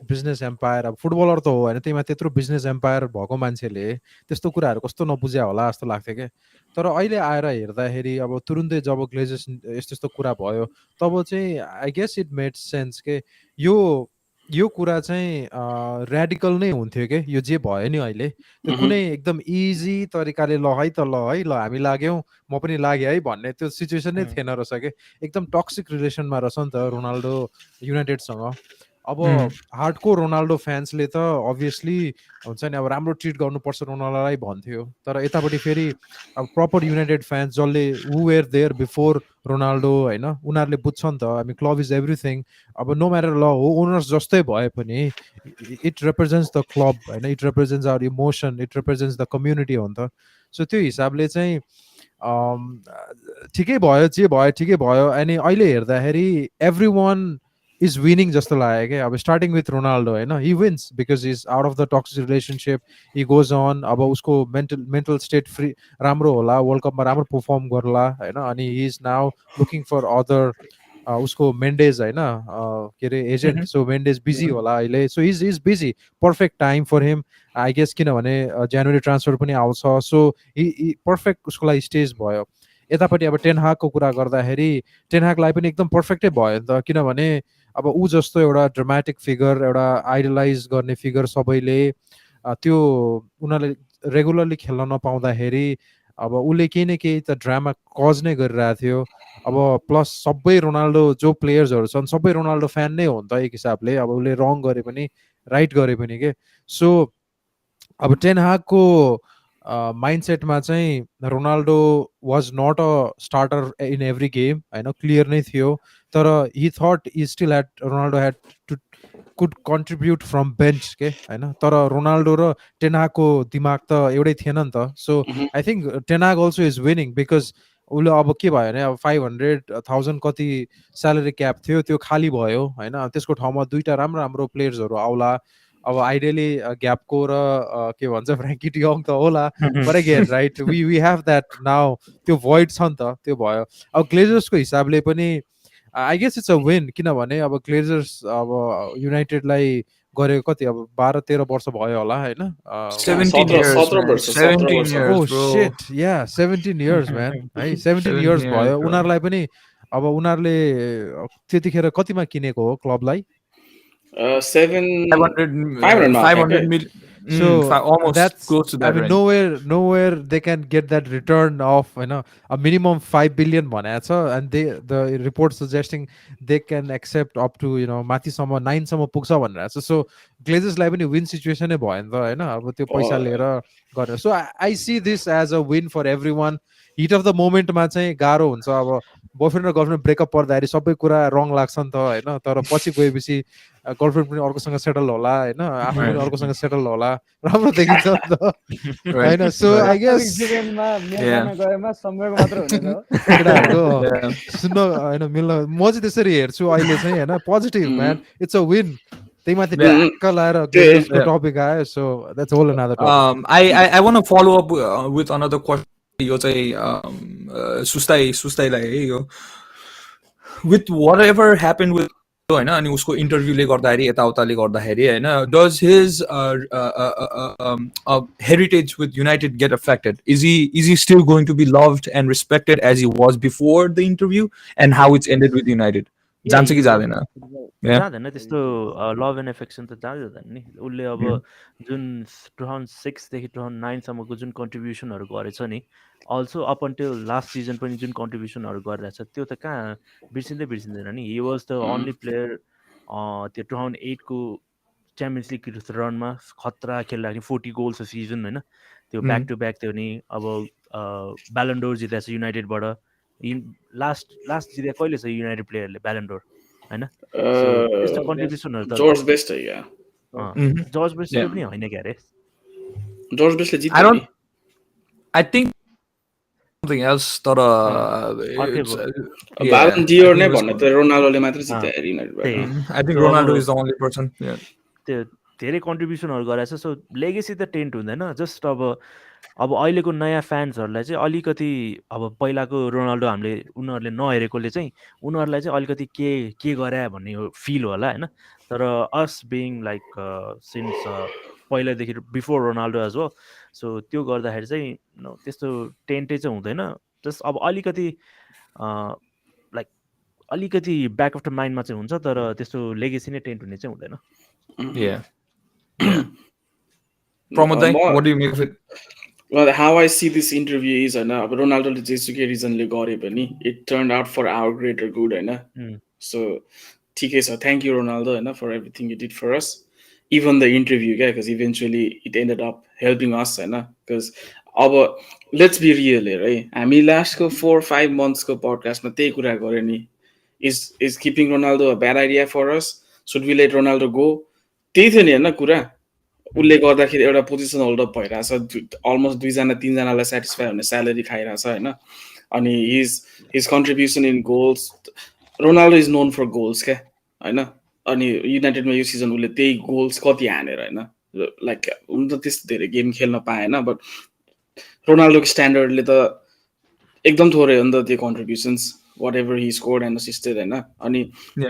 बिजनेस एम्पायर अब फुटबलर त हो हैन त्यहीमा त्यत्रो बिजनेस एम्पायर भएको मान्छेले त्यस्तो कुराहरू कस्तो नबुझ्या होला जस्तो लाग्थ्यो के तर अहिले आएर हेर्दाखेरि अब तुरुन्तै जब ग्लेजर्स यस्तो कुरा भयो तब चाहिँ I guess it made sense के यो यो कुरा चाहिँ ऱ्याडिकल नै हुन्थ्यो के यो जे भयो नि अहिले त्यो कुनै एकदम इजी तरिकाले ल है त ल हामी लाग्यौँ म पनि लागेँ है भन्ने त्यो सिचुएसन नै थिएन रहेछ के एकदम टक्सिक रिलेसनमा रहेछ नि त रोनाल्डो युनाइटेडसँग अब हार्डकोर रोनाल्डो फ्यान्सले त अभियसली हुन्छ नि अब राम्रो ट्रिट गर्नुपर्छ रोनाल्डोलाई भन्थ्यो तर यतापट्टि फेरि अब प्रपर युनाइटेड फ्यान्स जसले who were there before Ronaldo होइन उनीहरूले बुझ्छ नि त हामी क्लब इज एभ्रिथिङ अब नो म्याटर ल हो ओनर्स जस्तै भए पनि इट रिप्रेजेन्ट्स द क्लब होइन it represents our emotion it represents the community हो नि त सो त्यो हिसाबले चाहिँ ठिकै भयो जे भयो ठिकै भयो अनि अहिले हेर्दाखेरि एभ्री वान इज विनिङ जस्तो लाग्यो क्या अब स्टार्टिङ विथ रोनाल्डो होइन he wins because is out of the toxic relationship he goes on अब उसको मेन्टल स्टेट फ्री राम्रो होला वर्ल्ड कपमा राम्रो पर्फर्म गर्ला होइन अनि he is now looking for other उसको मेन्डेज होइन के अरे एजेन्ट सो मेन्डेज बिजी होला अहिले so is busy perfect time for him I guess किनभने जनवरी ट्रान्सफर पनि आउँछ सो पर्फेक्ट उसको लागि स्टेज भयो यतापट्टि अब टेनहागको कुरा गर्दाखेरि टेनहागलाई पनि एकदम पर्फेक्टै भयो नि त किनभने अब ऊ जस्तो एउटा ड्रामेटिक फिगर एउटा आइडलाइज गर्ने फिगर सबैले त्यो उनीहरूले रेगुलरली खेल्न नपाउँदाखेरि अब उसले केही न केही त ड्रामा कज नै गरिरहेको थियो अब प्लस सबै रोनाल्डो जो प्लेयर्सहरू छन् सबै रोनाल्डो फ्यान नै हो नि त एक हिसाबले अब उसले रङ गरे पनि राइट गरे पनि के सो अब टेनहागको माइन्डसेटमा चाहिँ Ronaldo was not a starter in every game होइन क्लियर नै थियो तर he thought he still had Ronaldo had to could contribute from bench के होइन तर रोनाल्डो र टेनहागको दिमाग त एउटै थिएन नि त so I think टेनहाग also is winning because उसले अब के भयो भने अब 500,000 कति स्यालेरी क्याप थियो त्यो खाली भयो होइन त्यसको ठाउँमा दुईवटा राम्रो राम्रो प्लेयर्सहरू आउला अब आइडियली ग्यापको र के भन्छ फ्रेङ्की डियोङ त होला but again right we have that now त्यो भोइड छ नि त त्यो भयो अब ग्लेजर्सको हिसाबले पनि I guess it's a win किनभने अब ग्लेजर्स अब युनाइटेडलाई गरेको कति अब 12-13 वर्ष भयो होला होइन 17 years, 17 man. वर्ष 17 वर्ष years, oh bro. shit yeah 17 years man है 17 17 years years, भयो bro. उनीहरूलाई पनि अब उनीहरूले त्यतिखेर कतिमा किनेको हो क्लबलाई 500 500 500 mil, so almost that's close to I that mean range. nowhere they can get that return of a minimum 5 billion भनेको छ and the report suggesting they can accept up to माथिसम्म 9 सम्म पुग्छ भनेर छ सो ग्लेजर्सलाई पनि विन सिचुएसनै भयो नि त होइन अब त्यो पैसा लिएर गरेर so I see this as a win for every one heat of the मोमेन्टमा चाहिँ गाह्रो हुन्छ अब बोयफ्रेन्ड र गर्लफ्रेन्ड ब्रेकअप पर्दाखेरि सबै कुरा रङ लाग्छ नि त होइन तर पछि गएपछि गर्लफ्रेन्ड पनि अर्कोसँग सेटल होला होइन आफू पनि अर्कोसँग सेटल होला राम्रो देखिन्छ नि त होइन सो आई गेस जीवनमा मिल्न गएमा संयोग मात्र हुनेछ हो केटाहरूको सुन्न होइन मिल्न म चाहिँ त्यसरी हेर्छु अहिले चाहिँ होइन positive man it's a win त्यही माथि ट्याक्क लाएर ग्लेजर्सको टपिक आयो so that's whole another topic I want to follow up with another question. यो चाहिँ सुस्ताईलाई है यो with whatever happened with होइन अनि उसको इन्टरभ्यूले गर्दाखेरि यताउताले गर्दाखेरि होइन does his heritage with United get affected? Is he still going to be loved and respected as he was before the interview and how it's ended with United? जान्छ कि जाँदैन? जाँदैन त्यस्तो लभ एन्ड एफेक्सन त जाँदैन नि उसले अब जुन 2006 देखि 2009 सम्मको जुन कन्ट्रिब्युसनहरू गरेछ नि also up until last season पनि जुन कन्ट्रिब्युसनहरू गरिरहेछ त्यो त कहाँ बिर्सिँदैन नि he was the only player त्यो 2008 को च्याम्पियन्स लिग रनमा खतरा खेलिरहेको 40 गोल्स अ सिजन होइन त्यो ब्याक टु ब्याक थियो नि अब ब्यालेन्डोर जितेको छ युनाइटेडबाट लास्ट जिते कहिले छ युनाइटेड प्लेयरले ब्यालेन्डोर होइन त्यस्तो कन्ट्रिब्युसनहरू त जर्ज बेस्ट है या जर्ज बेस्टले पनि होइन क्या अरे जर्ज बेस्टले जित्यो नि I think something else तर बालन डियोर नै भन्ने त रोनाल्डोले मात्र जित्यो युनाइटेडबाट I think Ronaldo is the only person. त्यो धेरै कन्ट्रिब्युसनहरू गराएको छ सो लेगेसी त टेन्ट हुँदैन जस्ट अब अहिलेको नयाँ फ्यान्सहरूलाई चाहिँ अलिकति अब पहिलाको रोनाल्डो उनीहरूले नहेरेकोले चाहिँ उनीहरूलाई चाहिँ अलिकति के गरे भन्ने फिल होला होइन तर अस बिङ लाइक सिन्स पहिलादेखि before Ronaldo as well so त्यो गर्दाखेरि चाहिँ त्यस्तो टेन्टै चाहिँ हुँदैन जस्ट अब अलिकति लाइक अलिकति ब्याक अफ द माइन्डमा चाहिँ हुन्छ तर त्यस्तो लेगेसी नै टेन्ट हुने चाहिँ हुँदैन Yeah. Yeah. Pramod, what do you make of it? Well, how I see this interview is अब रोनाल्डोले जेसुकै रिजनले गरे पनि it turn out for our greater good होइन सो ठिकै छ थ्याङ्क यू रोनाल्डो होइन for everything you did for us even the interview क्या because eventually it ended up helping us होइन बिकज अब लेट्स बी रियल हेर है हामी लास्टको 4-5 मन्थ्सको पडकास्टमा त्यही कुरा गऱ्यो नि is keeping Ronaldo a bad idea for us should we let Ronaldo go त्यही थियो नि होइन कुरा उसले गर्दाखेरि एउटा पोजिसन होल्ड अप भइरहेछ अलमोस्ट 2-3जनालाई सेटिस्फाई हुने स्यालेरी खाइरहेछ होइन अनि his contribution in goals Ronaldo is known for goals क्या होइन अनि युनाइटेडमा यो सिजन उसले त्यही गोल्स कति हानेर होइन लाइक हुन त त्यस्तो धेरै गेम खेल्न पाएन बट रोनाल्डोको स्ट्यान्डर्डले त एकदम थोरै हो नि त त्यो contributions whatever he scored and assisted होइन अनि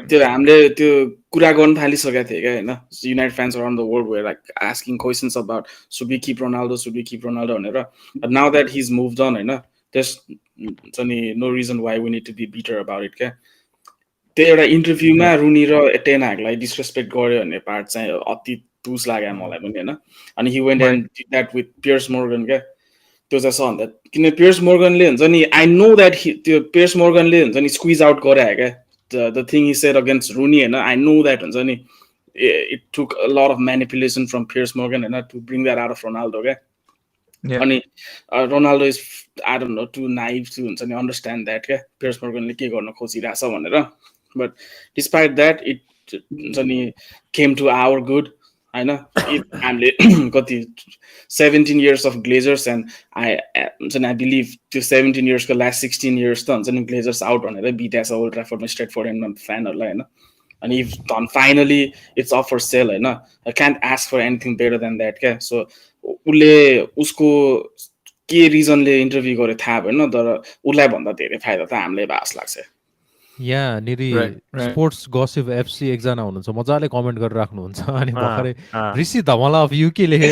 त्यो हामीले त्यो कुरा गर्न थालिसकेका थिएँ क्या होइन United fans around the world were like asking questions about should be keep Ronaldo भनेर now that he is move done होइन त्यस नि no reason why we need to be bitter about it क्या त्यो एउटा इन्टरभ्यूमा रुनी र टेन हागलाई डिसरेस्पेक्ट गर्यो भन्ने पार्ट चाहिँ अति तुस लाग्यो मलाई पनि होइन अनि he went and did that with Piers Morgan क्या त्यो चाहिँ सबभन्दा किन पियर्स मोर्गनले हुन्छ नि आई नो द्याट त्यो पियर्स मोर्गनले हुन्छ नि स्क्विज आउट गरे क्या the thing he said against Rooney होइन आई नो द्याट हुन्छ नि it took a lot of manipulation from Piers Morgan होइन to bring that out of Ronaldo क्या अनि Ronaldo is I don't know too naive to हुन्छ नि अन्डरस्ट्यान्ड द्याट क्या पियर्स मोर्गनले के गर्न खोजिरहेछ भनेर बट डिस्पाइट द्याट इट हुन्छ नि केम टु आवर गुड होइन हामीले कति 17 years अफ ग्लेजर्स एन्ड हुन्छ नि आई बिलिभ त्यो 17 yearsको लास्ट 16 years त हुन्छ नि ग्लेजर्स आउट भनेर बित्याछ ओल्ड ट्राफोर्डमा स्ट्रेट फर्ड फ्यानहरूलाई होइन अनि इफ धन finally it's off for sale होइन I can't ask for anything better than that क्या सो उसले उसको के रिजनले इन्टरभ्यू गरे थाहा भएन तर उसलाई भन्दा धेरै फाइदा त हामीलाई भास लाग्छ यहाँनिर स्पोर्ट्स गसिप एफसी एकजना हुनुहुन्छ मजाले कमेन्ट गरेर राख्नुहुन्छ अनि भर्खरै ऋषि धमला अफ युके लेखे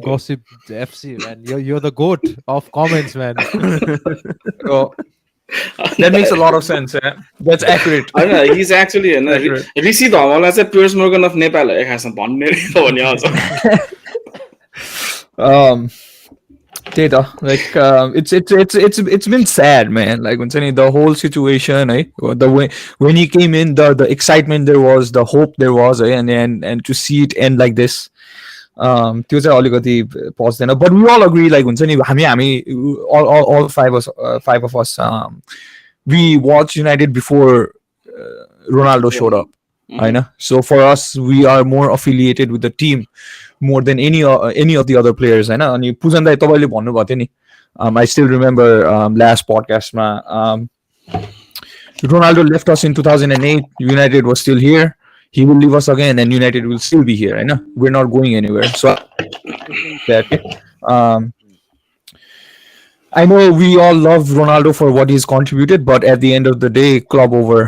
gossip FC man you're the goat of comments man That makes a lot of sense. Yeah? That's accurate. I know he's actually Rishi Dhamala चाहिँ Piers Morgan of Nepal हो खासमा भन्ने त भने अझ त्यही त like it's been sad man like हुन्छ नि the whole situation है the way when he came in the excitement there was the hope there was and to see it end like this त्यो चाहिँ अलिकति पस्दैन but we all agree like हुन्छ नि हामी all five of us we watched United before Ronaldo showed up होइन so for us we are more affiliated with the team more than any of the other players होइन अनि पुजन दाइ तपाईले भन्नुभएको थियो नि I still remember last podcast मा Ronaldo left us in 2008 United was still here he will leave us again and United will still be here होइन we're not going anywhere so that I know we all love Ronaldo for what he's contributed but at the end of the day club over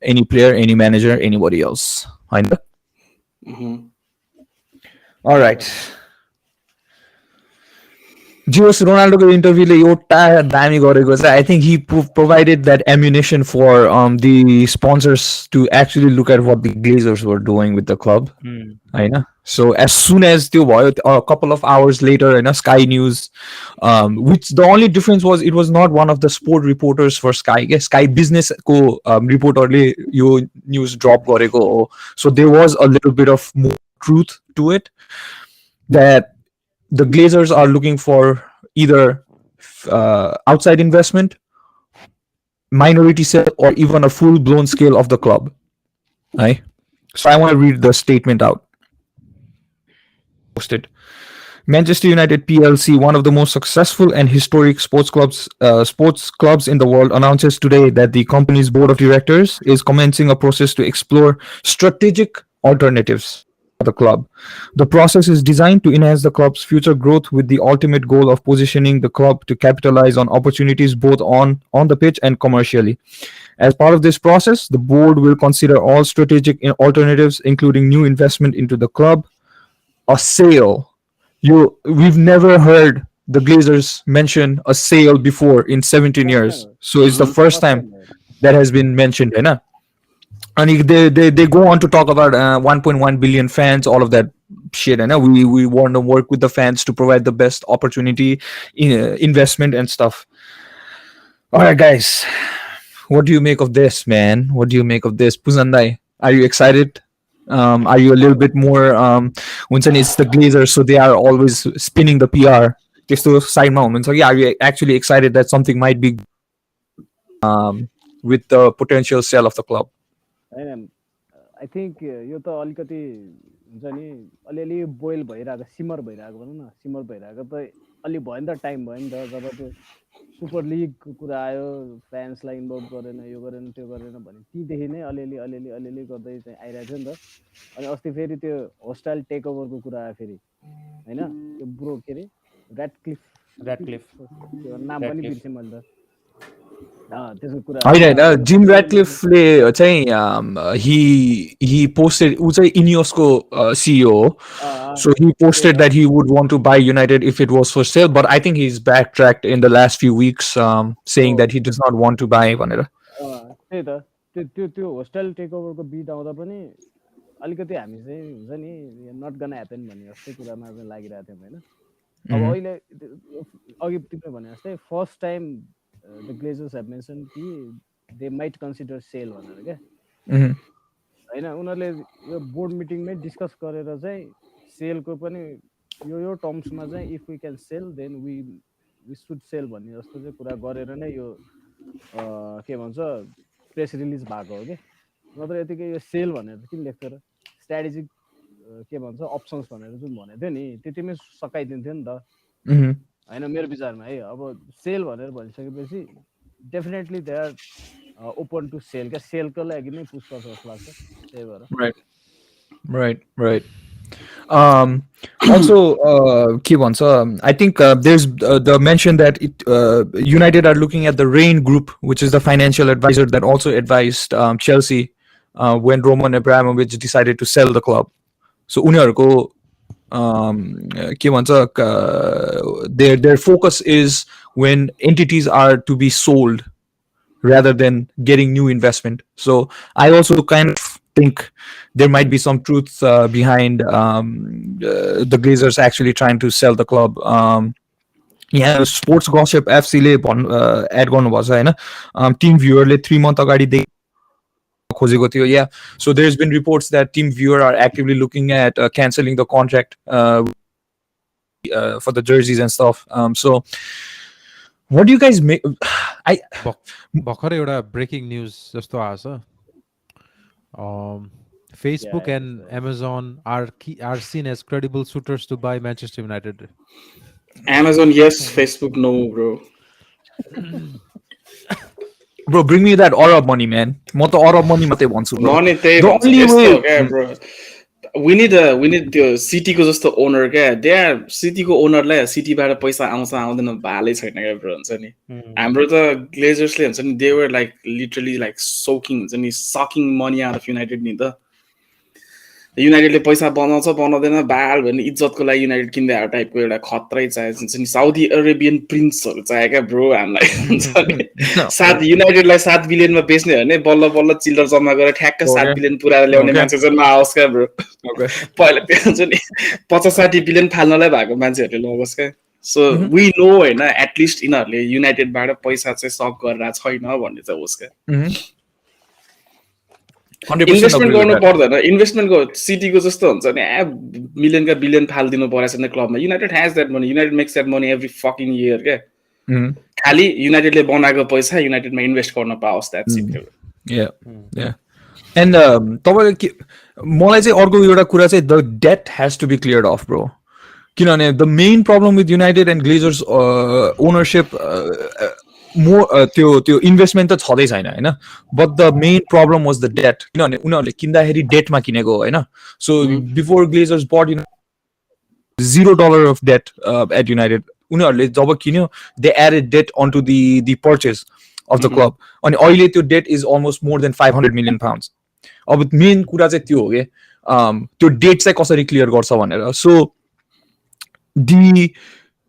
any player any manager anybody else I know all right Jose Ronaldo interview le एउटा दामी गरेको छ I think he provided that ammunition for the sponsors to actually look at what the Glazers were doing with the club हैन so as soon as त्यो भयो a couple of hours later हैन Sky News which the only difference was it was not one of the sport reporters for Sky business को reporterले यो news drop गरेको हो so there was a little bit of more truth to it that the Glazers are looking for either outside investment, minority sale, or even a full-blown scale of the club. Right? So I want to read the statement out. Posted. Manchester United PLC, one of the most successful and historic sports clubs in the world, announces today that the company's board of directors is commencing a process to explore strategic alternatives the club. The process is designed to enhance the club's future growth with the ultimate goal of positioning the club to capitalize on opportunities both on the pitch and commercially. As part of this process, the board will consider all strategic alternatives including new investment into the club, a sale, we've never heard the Glazers mention a sale before in 17 years. So it's the first time that has been mentioned, right? And they go on to talk about 1.1 billion fans, all of that shit. And we want to work with the fans to provide the best opportunity, investment and stuff. All right, guys, what do you make of this, man? What do you make of this, Puzandai? Are you excited? Are you a little bit more? Once again, it's the Glazers, so they are always spinning the PR. Just to side moment. So yeah, are you actually excited that something might be with the potential sale of the club? हैन आई थिंक यो त अलिकति हुन्छ नि अलिअलि बोइल भइरहेको सिमर भइरहेको भनौँ न सिमर भइरहेको त अलि भयो नि त टाइम भयो नि त जब त्यो सुपर लिगको कुरा आयो फ्यान्सलाई इन्भल्भ गरेन यो गरेन त्यो गरेन भने तीदेखि नै अलिअलि अलिअलि अलिअलि गर्दै चाहिँ आइरहेको थियो नि त अनि अस्ति फेरि त्यो होस्टाइल टेक ओभरको कुरा आयो फेरि होइन त्यो ब्रो के अरे ऱ्याडक्लिफ त्यो नाम पनि बिर्सेँ मैले त त्यसको कुरा होइन जिम ऱ्याडक्लिफले चाहिँ he posted ऊ चाहिँ इनियोसको CEO हो. So he posted that he would want to buy United if it was for sale, but I think he's backtracked in the last few weeks, saying that he does not want to buy भनेर. त्यही त त्यो होस्टेल टेक ओभरको बिट आउँदा पनि अलिकति हामी चाहिँ हुन्छ नि नट गन ह्यापन भन्ने जस्तै कुरामा चाहिँ लागिरहेको थियौँ होइन. अब अहिले अघि तिमीले भने जस्तै first time the Glazers have mentioned कि they might consider sale भनेर क्या होइन उनीहरूले यो बोर्ड मिटिङमै डिस्कस गरेर चाहिँ सेलको पनि यो टर्म्समा चाहिँ if we can sell then we should sell भन्ने जस्तो चाहिँ कुरा गरेर नै यो के भन्छ प्रेस रिलिज भएको हो कि नत्र यतिकै यो सेल भनेर किन लेख्थ्यो र स्ट्राटेजिक के भन्छ अप्सन्स भनेर जुन भनेको थियो नि त्यतिमै सकाइदिन्थ्यो नि त होइन मेरो विचारमा है. अब सेल भनेर भनिसकेपछि definitely they are open to sell क्या सेलको लागि नै पुस गर्छ जस्तो लाग्छ त्यही भएर Right. Also, के भन्छ I think there's the mention that United are looking at the Rain Group, which is the financial advisor that also advised Chelsea when Roman Abramovich decided to sell the club. So उनीहरूको के भन्छ their focus is when entities are to be sold rather than getting new investment. So I also kind of think there might be some truth behind the Glazers actually trying to sell the club. Yeah, Sports Gossip FC ले एड गर्नुभएको छ होइन टिम भ्युअरले 3 month अगाडि खोजेको थियो. Yeah, so there's been reports that Team Viewer are actively looking at canceling the contract for the jerseys and stuff. So what do you guys make? भर्खरै एउटा ब्रेकिङ न्युज जस्तो आएको छ. Facebook and Amazon are seen as credible suitors to buy Manchester United. Amazon yes, Facebook no, bro. Bro, bring me that Arab money, man. म त Arab money मात्रै भन्छु. Money त्यही भन्छ यस्तो हो क्या bro. We need त्यो सिटीको जस्तो ओनर क्या. त्यहाँ सिटीको ओनरलाई सिटीबाट पैसा आउँछ आउँदैन भालै छैन क्या ब्रो हुन्छ नि. हाम्रो त ग्लेजर्सले हुन्छ नि they were like literally like soaking हुन्छ नि sucking money out of United नि त. युनाइटेडले पैसा बनाउँछ बनाउँदैन बाल भन्ने इज्जतको लागि युनाइटेड किन्दै आएको टाइपको एउटा खतरै चाहिएको हुन्छ नि. साउदी अरेबियन प्रिन्सहरू चाहियो क्या ब्रो हामीलाई हुन्छ नि. 7 युनाइटेडलाई 7 बिलियनमा बेच्ने भने बल्ल बल्ल चिल्डर जम्मा गरेर ठ्याक्क 7 बिलियन पुरा ल्याउने मान्छे चाहिँ नआओस् क्या ब्रो. पहिला त्यो हुन्छ नि 50-60 बिलियन फाल्नलाई भएको मान्छेहरूले लगोस् क्या. सो वी नो होइन एटलिस्ट यिनीहरूले युनाइटेडबाट पैसा चाहिँ सक गरेर छैन भन्ने चाहिँ होस् क्या. इन्भेस्टमेन्ट गर्नु पर्दैन. इन्भेस्टमेन्टको सिटीको जस्तो हुन्छ नि मिलियनका बिलियन फालिदिनु परेछ नि क्लबमा. United has that money. United makes that money every fucking year क्या. खालि युनाइटेडले बनाएको पैसा युनाइटेडमा इन्भेस्ट गर्न पाओस् द्याट्स इट. एन्ड तपाईँले मलाई चाहिँ अर्को एउटा कुरा चाहिँ the debt has to be cleared off bro. किनभने the main problem with United and Glazers ownership त्यो इन्भेस्टमेन्ट त छँदै छैन होइन. But the main problem was the debt. किनभने उनीहरूले किन्दाखेरि डेटमा किनेको होइन. So before Glazers but $0 of debt at United. उनीहरूले जब किन्यो they added debt on to the purchase of the club. अनि अहिले त्यो debt is almost more then £500 million. अब मेन कुरा चाहिँ त्यो हो कि त्यो डेट चाहिँ कसरी क्लियर गर्छ भनेर. So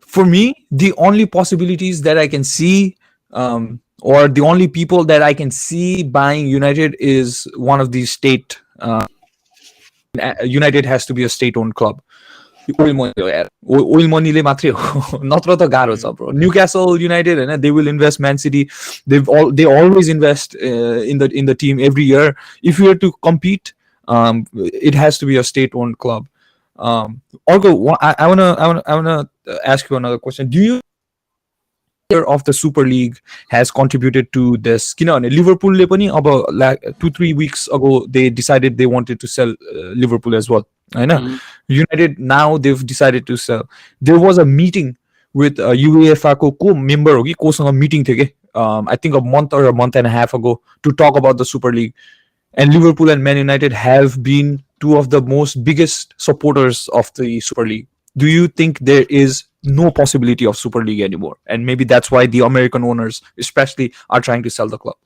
For me, the only possibilities that I can see, or the only people that I can see buying United is one of these state. United has to be a state-owned club. Oil money हो यार ओइल मनीले मात्रै हो नत्र त गाह्रो छ ब्रो न्यूक्यासल युनाइटेड हैन they will invest Man City they always invest in the team every year if you are to compete it has to be a state-owned club. Also, I wanna ask you another question. Do you of the Super League has contributed to this? किनभने लिभरपुलले पनि अब 2-3 weeks ago they decided they wanted to sell Liverpool as well. I know. United now they've decided to sell. There was a meeting with UEFA को member हो कि कोसँग meeting थियो के I think a month or a month and a half ago to talk about the Super League. And Liverpool and Man United have been two of the most biggest supporters of the Super League. Do you think there is no possibility of Super League anymore? And maybe that's why the American owners especially are trying to sell the club.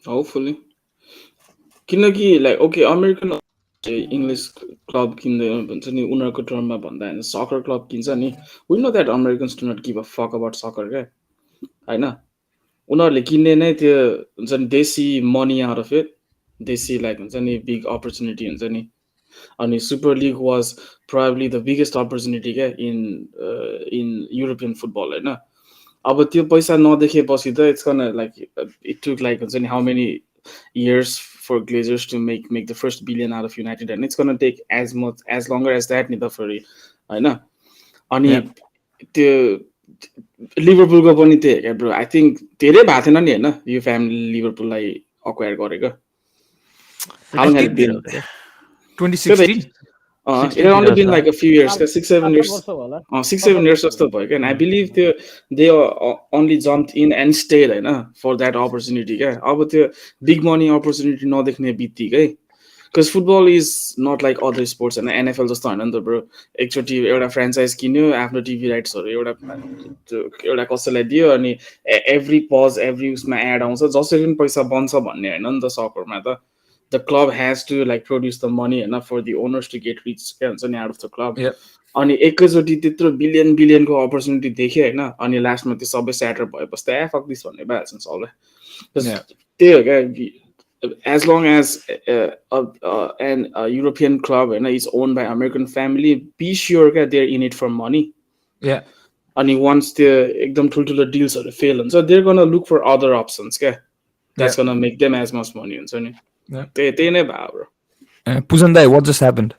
Hopefully. किनकि like okay American English club किन्दै भन्छ नि उनीहरूको टर्ममा भन्दा हैन सकर क्लब किन्छ नि we know that Americans do not give a fuck about soccer के हैन उनीहरूले किन्ने नै त्यो हुन्छ नि they see money out of it. They see like हुन्छ नि big opportunity हुन्छ नि अनि Super League was probably the biggest opportunity क्या in European football हैन अब त्यो पैसा नदेखेपछि त it's gonna like it took like हुन्छ नि how many years for Glazers to make the first billion out of United and it's gonna take as longer as that नि त फेरि हैन अनि त्यो लिभरपुलको पनि त्यही क्या ब्रो आई थिंक धेरै भएको थिएन नि हैन यो फ्यामिली लिभरपुललाई अक्वायर गरेको How long has it been? 2016. It had only been like a few years, 6-7 years. 6-7 years just boy. And I believe they only jumped in and stayed for that opportunity. But the big money opportunity not because football is not like other sports and NFL just bro. Actually, a franchise after TV rights or every pause, every add on. So just even paisa bonsa bhanne हैन the soccer matter. The club has to like produce the money enough for the owners to get rich out of the club. अनि एकैचोटी त्यत्रो बिलियन को अपर्चुनिटी देखे हैन अनि लास्टमा त्यो सबै स्याटर भएपछि त फक दिस भन्ने भइहाल्छ सबैले त्यही हो क्या as long as a European club is owned by American family, be sure that they're in it for money. And once the ekdam ठुल्ठुलो deals fail, so they're gonna look for other options. That's gonna make them as much money. So त्यही नै भयो bro. Pujan dai, what just happened?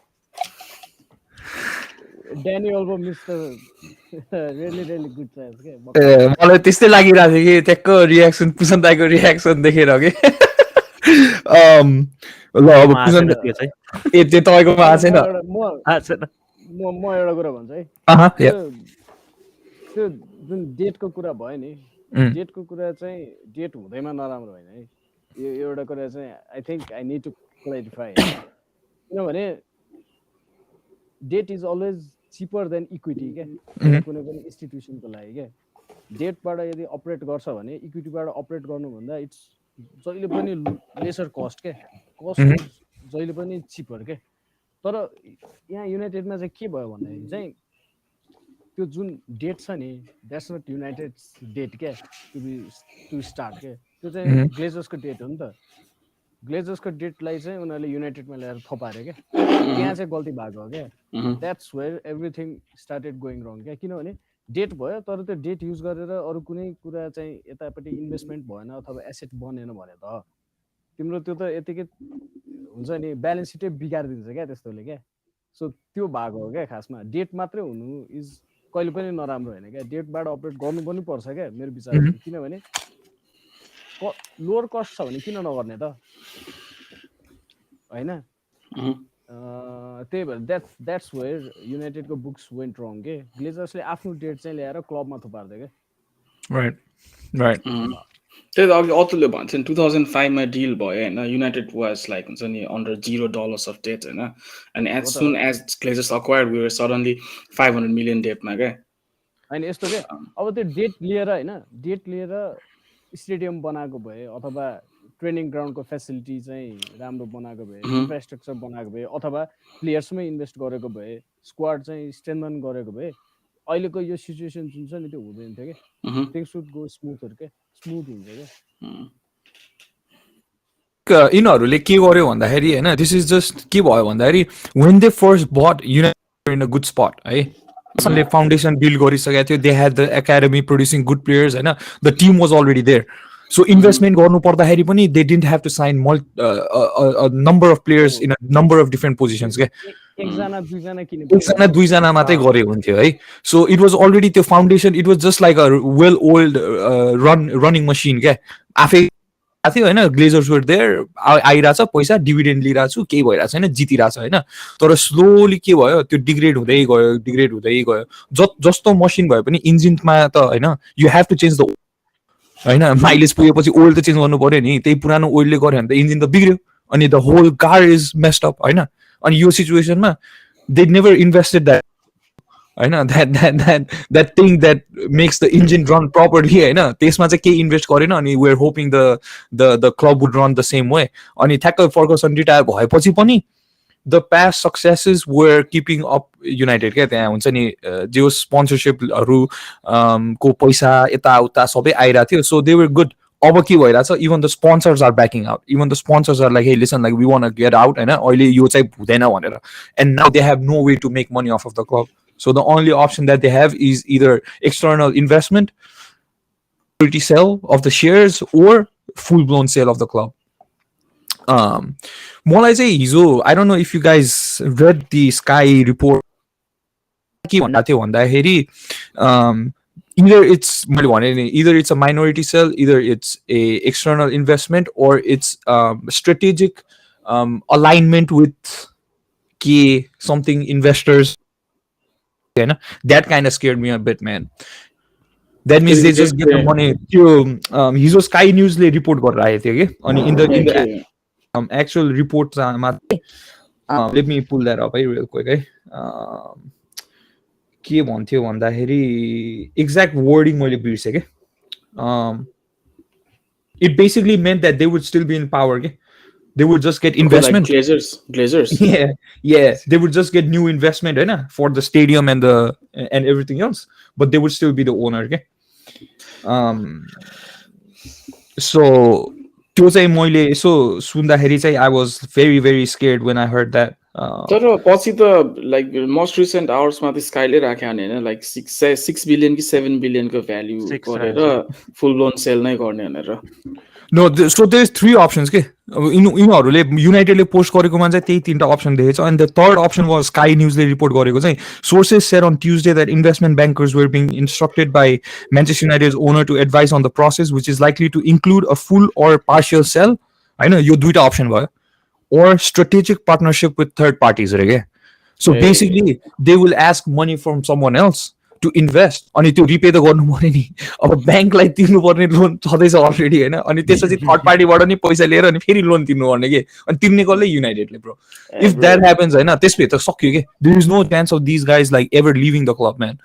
Daniel missed a really good chance. मलाई त्यस्तै लागिरहेको थियो कि ट्याक्क रियाक्सन पुसन दाइको रियाक्सन देखेर के ल अब पुसन ए त्यो तपाईकोमा आछ छैन म एउटा कुरा भन्छु है त्यो जुन डेटको कुरा भयो नि डेटको कुरा चाहिँ डेट हुँदैमा नराम्रो होइन है यो एउटा कुरा चाहिँ I think I need to clarify किनभने debt is always cheaper than equity के कुनै पनि इन्स्टिट्युसनको लागि के डेटबाट यदि अपरेट गर्छ भने इक्विटीबाट अपरेट गर्नुभन्दा इट्स जहिले पनि लेसर कस्ट के कस्ट जहिले पनि चिपर के तर यहाँ युनाइटेडमा चाहिँ के भयो भन्दाखेरि चाहिँ त्यो जुन डेट छ नि द्याट्स नट युनाइटेड्स डेट के टु स्टार्ट के त्यो चाहिँ ग्लेजर्सको डेट हो नि त ग्लेजर्सको डेटलाई चाहिँ उनीहरूले युनाइटेडमा ल्याएर थपारे क्या त्यहाँ चाहिँ गल्ती भएको हो क्या that's where everything started going wrong क्या किनभने डेट भयो तर त्यो डेट युज गरेर अरू कुनै कुरा चाहिँ यतापट्टि इन्भेस्टमेन्ट भएन अथवा एसेट बनेन भने त तिम्रो त्यो त यतिकै हुन्छ नि ब्यालेन्स सिटै बिगारिदिन्छ क्या त्यस्तोले क्या सो त्यो भएको हो क्या खासमा डेट मात्रै हुनु इज कहिले पनि नराम्रो होइन क्या डेटबाट अपरेट गर्नु पनि पर्छ क्या मेरो विचारमा किनभने लोवर कस्ट छ भने किन नगर्ने त हैन त्यही भएर द्याट्स वेयर युनाइटेडको बुक्स वेन्ट रङ के ग्लेजर्सले आफ्नो डेट चाहिँ ल्याएर क्लबमा थुपार्दै के राइट त्यही त अघि अतुलले भन्छ नि 2005 मा डिल भयो हैन युनाइटेड वाज लाइक हुन्छ नि अन्डर $0 अफ डेट हैन and as soon as Glazers acquired we were suddenly 500 million डेटमा के हैन यस्तो के अब त्यो डेट लिएर हैन डेट लिएर स्टेडियम बनाएको भए अथवा ट्रेनिङ ग्राउन्डको फेसिलिटी चाहिँ राम्रो बनाएको भए इन्फ्रास्ट्रक्चर बनाएको भए अथवा प्लेयर्समै इन्भेस्ट गरेको भए स्क्वाड चाहिँ स्ट्रेन्थन गरेको भए अहिलेको यो सिचुएसन जुन छ नि त्यो हुँदैन थियो कि थिङ्स सुड गो स्मुथर के स्मुथ हुन्छ क्या यिनीहरूले के गर्यो भन्दाखेरि होइन दिस इज जस्ट के भयो भन्दाखेरि when they first bought United in a good spot है फाउन्डेसन बिल्ड गरिसकेको थियो they had the academy producing good players होइन the team was already there so investment गर्नु पर्दाखेरि पनि they didn't have to sign number of players in a number of different positions के एकजना दुईजना मात्रै गरे हुन्थ्यो है सो इट वाज अलरेडी त्यो foundation it was just like a well old running machine क्या आफै थियो होइन ग्लेजर्स वर देयर आइरहेछ पैसा डिभिडेन्ड लिइरहेको छु केही भइरहेको छैन जितिरहेछ होइन तर स्लोली के भयो त्यो डिग्रेड हुँदै गयो जस्तो मसिन भए पनि इन्जिनमा त होइन you have to change the होइन माइलेज पुगेपछि ओइल त चेन्ज गर्नु पर्यो नि त्यही पुरानो ओइलले गर्यो भने त इन्जिन त बिग्रियो अनि the whole car is messed up होइन अनि यो सिचुएसनमा दे नेभर इन्भेस्टेड द्याट होइन that thing that makes the engine run properly होइन त्यसमा चाहिँ केही इन्भेस्ट गरेन अनि were hoping the club would run the same way अनि ठ्याक्क फर्गसन रिटायर भएपछि पनि the past successes were keeping up United क्या त्यहाँ हुन्छ नि जो स्पोन्सरसिपहरू को पैसा यताउता सबै आइरहेको थियो सो दे वर गुड अब के भइरहेछ even the sponsors are backing out even the sponsors are like hey listen like we want get out होइन अहिले यो चाहिँ हुँदैन भनेर and now they have no way to make money off the club So the only option that they have is either external investment, security sale of the shares, or full-blown sale of the club. More like I don't know if you guys read the Sky report. Either it's a minority sale, either it's a external investment, or it's strategic alignment with something investors. That kind of scared me a bit, man. That means they just get the money. He's a Sky News report got right here. In the actual report, let me pull that up real quick. के भन्थ्यो भन्दाखेरि exact wording मैले बिर्सेँ के. It basically meant that they would still be in power. के. They would just get investment. Like Glazers. Yeah. They would just get new investment, right, for the stadium and everything else. But they would still be the owner, okay? So, I was very, very scared when I heard that. तर पछि त like most recent hours मा त स्काईले राख्यो भने हैन like 6 billion कि 7 billion को भ्यालु गरेर फुल ब्लोन सेल नै गर्ने भनेर No, so there's three options. Okay, यिनीहरूले युनाइटेडले पोस्ट गरेकोमा चाहिँ त्यही तीनटा अप्सन देखेछ and the third option was Sky Newsले रिपोर्ट गरेको चाहिँ sources said on Tuesday that investment bankers were being instructed by Manchester United's owner to advise on the process, which is likely to include a full or partial sell. हैन यो दुईटा अप्सन भयो or strategic partnership with third parties. So basically they will ask money from someone else to invest अनि त्यो रिपे त गर्नु पर्यो नि अब ब्याङ्कलाई तिर्नु पर्ने लोन छँदैछ अलरेडी होइन अनि त्यसपछि थर्ड पार्टीबाट नि पैसा लिएर अनि फेरि लोन तिर्नु पर्ने के अनि तिर्ने कसले युनाइटेडले ब्रो इफ द्याट ह्यापन्स होइन त्यसपछि त सक्यो के there is no chance of this guys like ever leaving the club man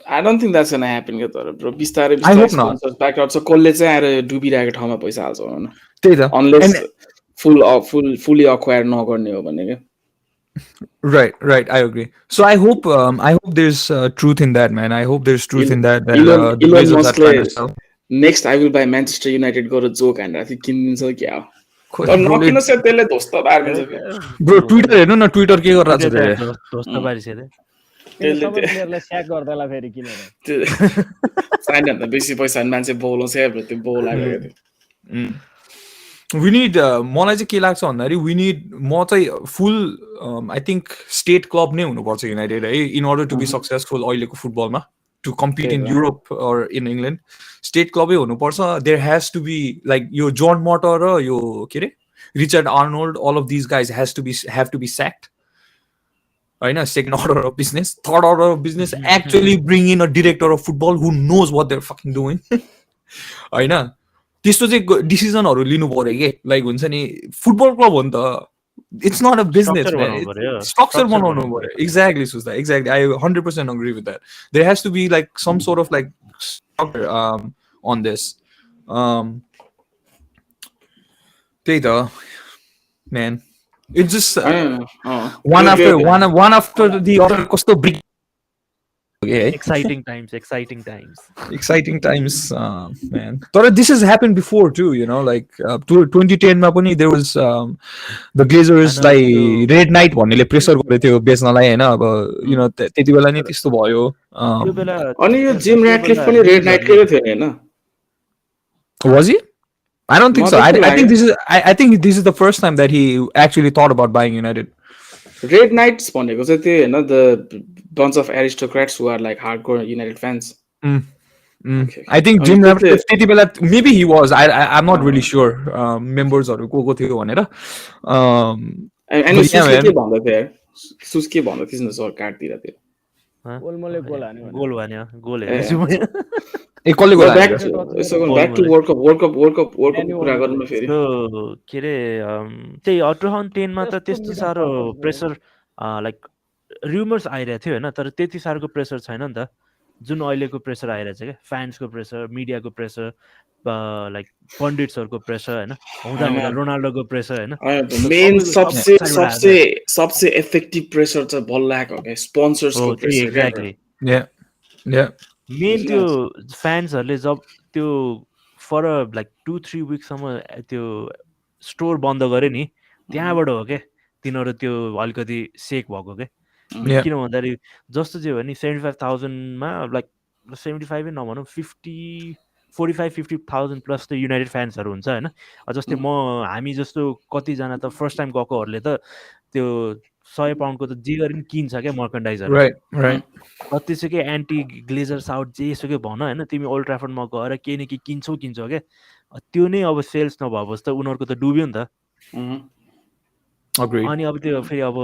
I don't think that's gonna happen के तर ब्रो बिस्तारै स्पोन्सर्स ब्याक आउट छ कसले चाहिँ आएर डुबिरहेको ठाउँमा पैसा हाल्छ होइन त्यही त अनलेस फुल्ली अक्वायर नगर्ने हो भने के Right. I agree. So I hope there's truth in that, man. I hope there's truth in that. Elon Musk next I will buy Manchester United go to joke and I think किन्दिन्छ क्या हो तर नकिन से त्यसले ध्वस्त पार्छ ब्रो ट्विटर हेर्नु न ट्विटर के गरिरहेछ रे ध्वस्त पारिछ रे त्यसले प्लेयरलाई स्याक गर्दैला फेरि किनेर साइन भन्दा बेसी पैसा मान्छे बोलाउँछ ब्रो त्यो बोलाएको थियो we need मलाई चाहिँ के लाग्छ भन्दाखेरि we need म चाहिँ फुल I think स्टेट क्लब नै हुनुपर्छ युनाइटेड है in order to be successful अहिलेको फुटबलमा to compete in Europe or in England state क्लबै हुनुपर्छ there has to be like यो जन मटर र यो के रे Richard Arnold all of these guys have to be sacked होइन second order of business third order of business actually bring in a director of football who knows what they're fucking doing होइन त्यस्तो चाहिँ डिसिजनहरु लिनु पर्यो के लाइक हुन्छ नि फुटबल क्लब हो नि त it's not a business structure बनाउनु पर्यो एक्ज्याक्टली सुस्ता exactly I 100% agree with that there has to be like some sort of like structure on this त्यही त man it's just one after the other कस्तो Okay, Exciting times, exciting times. exciting times, man. But this has happened before too, you know, like 2010 मा पनि there was the Glazers लाई रेड नाइट भन्नेले प्रेसर गरेको थियो बेच्नलाई हैन अब यु नो त्यति बेला नि त्यस्तो भयो त्यो बेला अनि यो जिम ऱ्याटक्लिफ पनि रेड नाइटकै थियो नि हैन was he? I don't think so. I think this is I think this is the first time that he actually thought about buying United. Red Knights भनेको चाहिँ त्यो हैन the bunch of aristocrats who are like hardcore United fans. Okay. I think Jim Ratcliffe त्यति बेला maybe he was. I'm not really sure. Members हरु को थियो भनेर. And सुस्के के भन्दै थियो यार सुस्के भन्दै थिएन नि सर कार्डतिर थियो गोलमले गोल हान्यो गोल हेर्छु ए कसले गोल हान्यो ब्याक टु वर्ल्ड कप कुरा गर्नु फेरि के रे त्यही 2010 मा त त्यस्तो सारो प्रेसर लाइक र्युमर्स आइरहेको थियो हैन तर त्यति सारको प्रेसर छैन नि त जुन अहिलेको प्रेसर आइरहेछ के फ्यान्सको प्रेसर मिडियाको प्रेसर लाइक पण्डिट्सहरुको प्रेसर हैन हुँदा रोनाल्डोको प्रेसर हैन मेन सबसे इफेक्टिभ प्रेसर चाहिँ बल्लाको हो के स्पोन्सर्सको प्रेसर एक्ज्याक्टली या मेन त्यो फ्यान्सहरुले जब त्यो फर लाइक 2-3 विकसम्म त्यो स्टोर बन्द गरे नि त्यहाँबाट हो के तिनीहरु त्यो अलिकति सेक भएको के किन भन्दाखेरि जस्तो जे हो नि 75,000 मा लाइक 75 नभनौं 45-50,000 प्लस त युनाइटेड फ्यान्सहरु हुन्छ हैन जस्तै हामी जस्तो कति जना त फर्स्ट टाइम गएकोहरुले त त्यो 100 पाउन्डको त जे गरि किन्छ के मर्कन्डाइजहरु राइट कतिसुकै एन्टी ग्लेजर्स आउट जेसुकै भन हैन तिमी ओल्ड ट्राफर्डमा गएर केही न केही किन्छौ के त्यो नै अब सेल्स नभएपछि त उनीहरुको त डुब्यो नि त अनि अब त्यो फेरि अब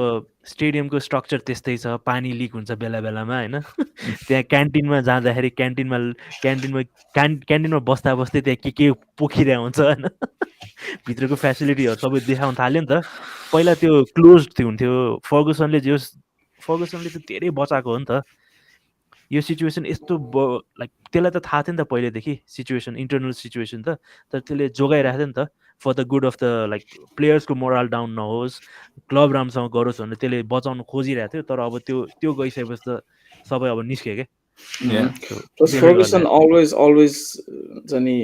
स्टेडियमको स्ट्रक्चर त्यस्तै छ पानी लिक हुन्छ बेला बेलामा हैन त्यहाँ क्यान्टिनमा जाँदाखेरि क्यान्टिनमा बस्दा बस्दै त्यहाँ के पोखिरहेको हुन्छ हैन भित्रको फ्यासिलिटीहरु सबै देखाउन थाल्यो नि त पहिला त्यो क्लोज्ड हुन्थ्यो फर्गुसनले त धेरै बचाएको हो नि त यो सिचुएसन यस्तो लाइक त्यसलाई त थाहा थियो नि त पहिलेदेखि सिचुएसन इन्टरनल सिचुएसन त तर त्यसले जोगाइरहेको थियो नि त for the good of the like प्लेयर्सको मोरल डाउन नहोस् क्लब राम्रोसँग गरोस् भनेर त्यसले बचाउन खोजिरहेको थियो तर अब त्यो गइसकेपछि त सबै अब निस्क्यो के फर्गुसन always जनी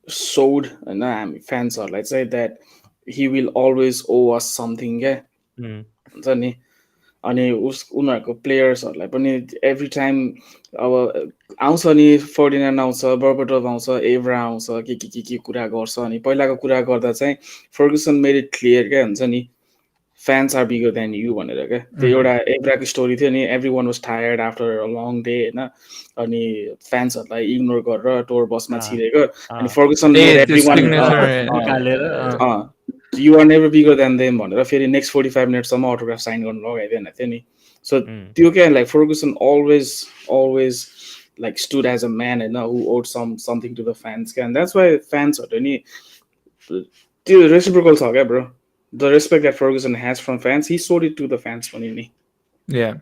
showed हैन हामी फ्यान्सहरुलाई चाहिँ that he will always owe us something के हुन्छ नि अनि उनीहरुको प्लेयर्सहरुलाई पनि एभ्री टाइम अब आउँछ नि फर्डिनान्ड आउँछ बर्बटोभ आउँछ एभ्रा आउँछ के कुरा गर्छ अनि पहिलाको कुरा गर्दा चाहिँ फर्गुसन मेड इट क्लियर के हुन्छ नि fans are bigger than you भनेर के त्यो एउटा एभ्राको स्टोरी थियो नि everyone was tired after a long day हैन अनि फ्यान्सहरुलाई इग्नोर गरेर टोर बसमा छिरेको अनि फर्गुसनले everyone you are never bigger than them भनेर फेरि नेक्स्ट 45 मिनेटसम्म अटोग्राफ साइन गर्न लगाइदिएन थियो नि सो त्यो के like Ferguson always like stood as a man and who owed something to the fans and that's why fans are नि त्यो reciprocal छ क्या bro the respect that Ferguson has from fans he showed it to the fans पनि नि yeah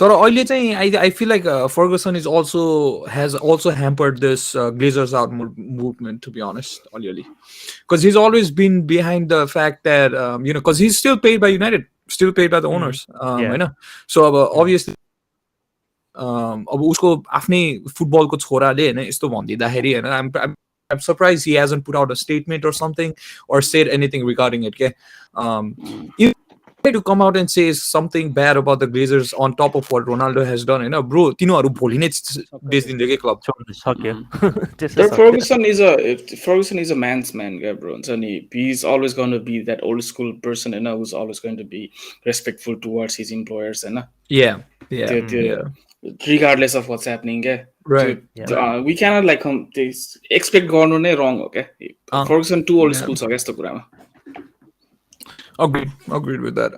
तर अहिले चाहिँ I feel like Ferguson has also hampered this Glazers out movement to be honest already because he's always been behind the fact that you know because he's still paid by United still paid by the owners you know so obviously अब उसको आफ्नै फुटबलको छोराले हैन यस्तो भन्दिदाखेरि हैन I'm surprised he hasn't put out a statement or something or said anything regarding it okay to come out and say something bad about the Glazers on top of what Ronaldo has done you know bro तिनीहरु भोलि नै बेच्दिन्छ के क्लब सक्यो Ferguson is a man's man guy bro हुन्छ नि he is always going to be that old school person and who's always going to be respectful towards his employers and yeah regardless of what's happening right we cannot like expect गर्नु नै wrong हो के Ferguson too old school छ यस्तो कुरामा agreed with that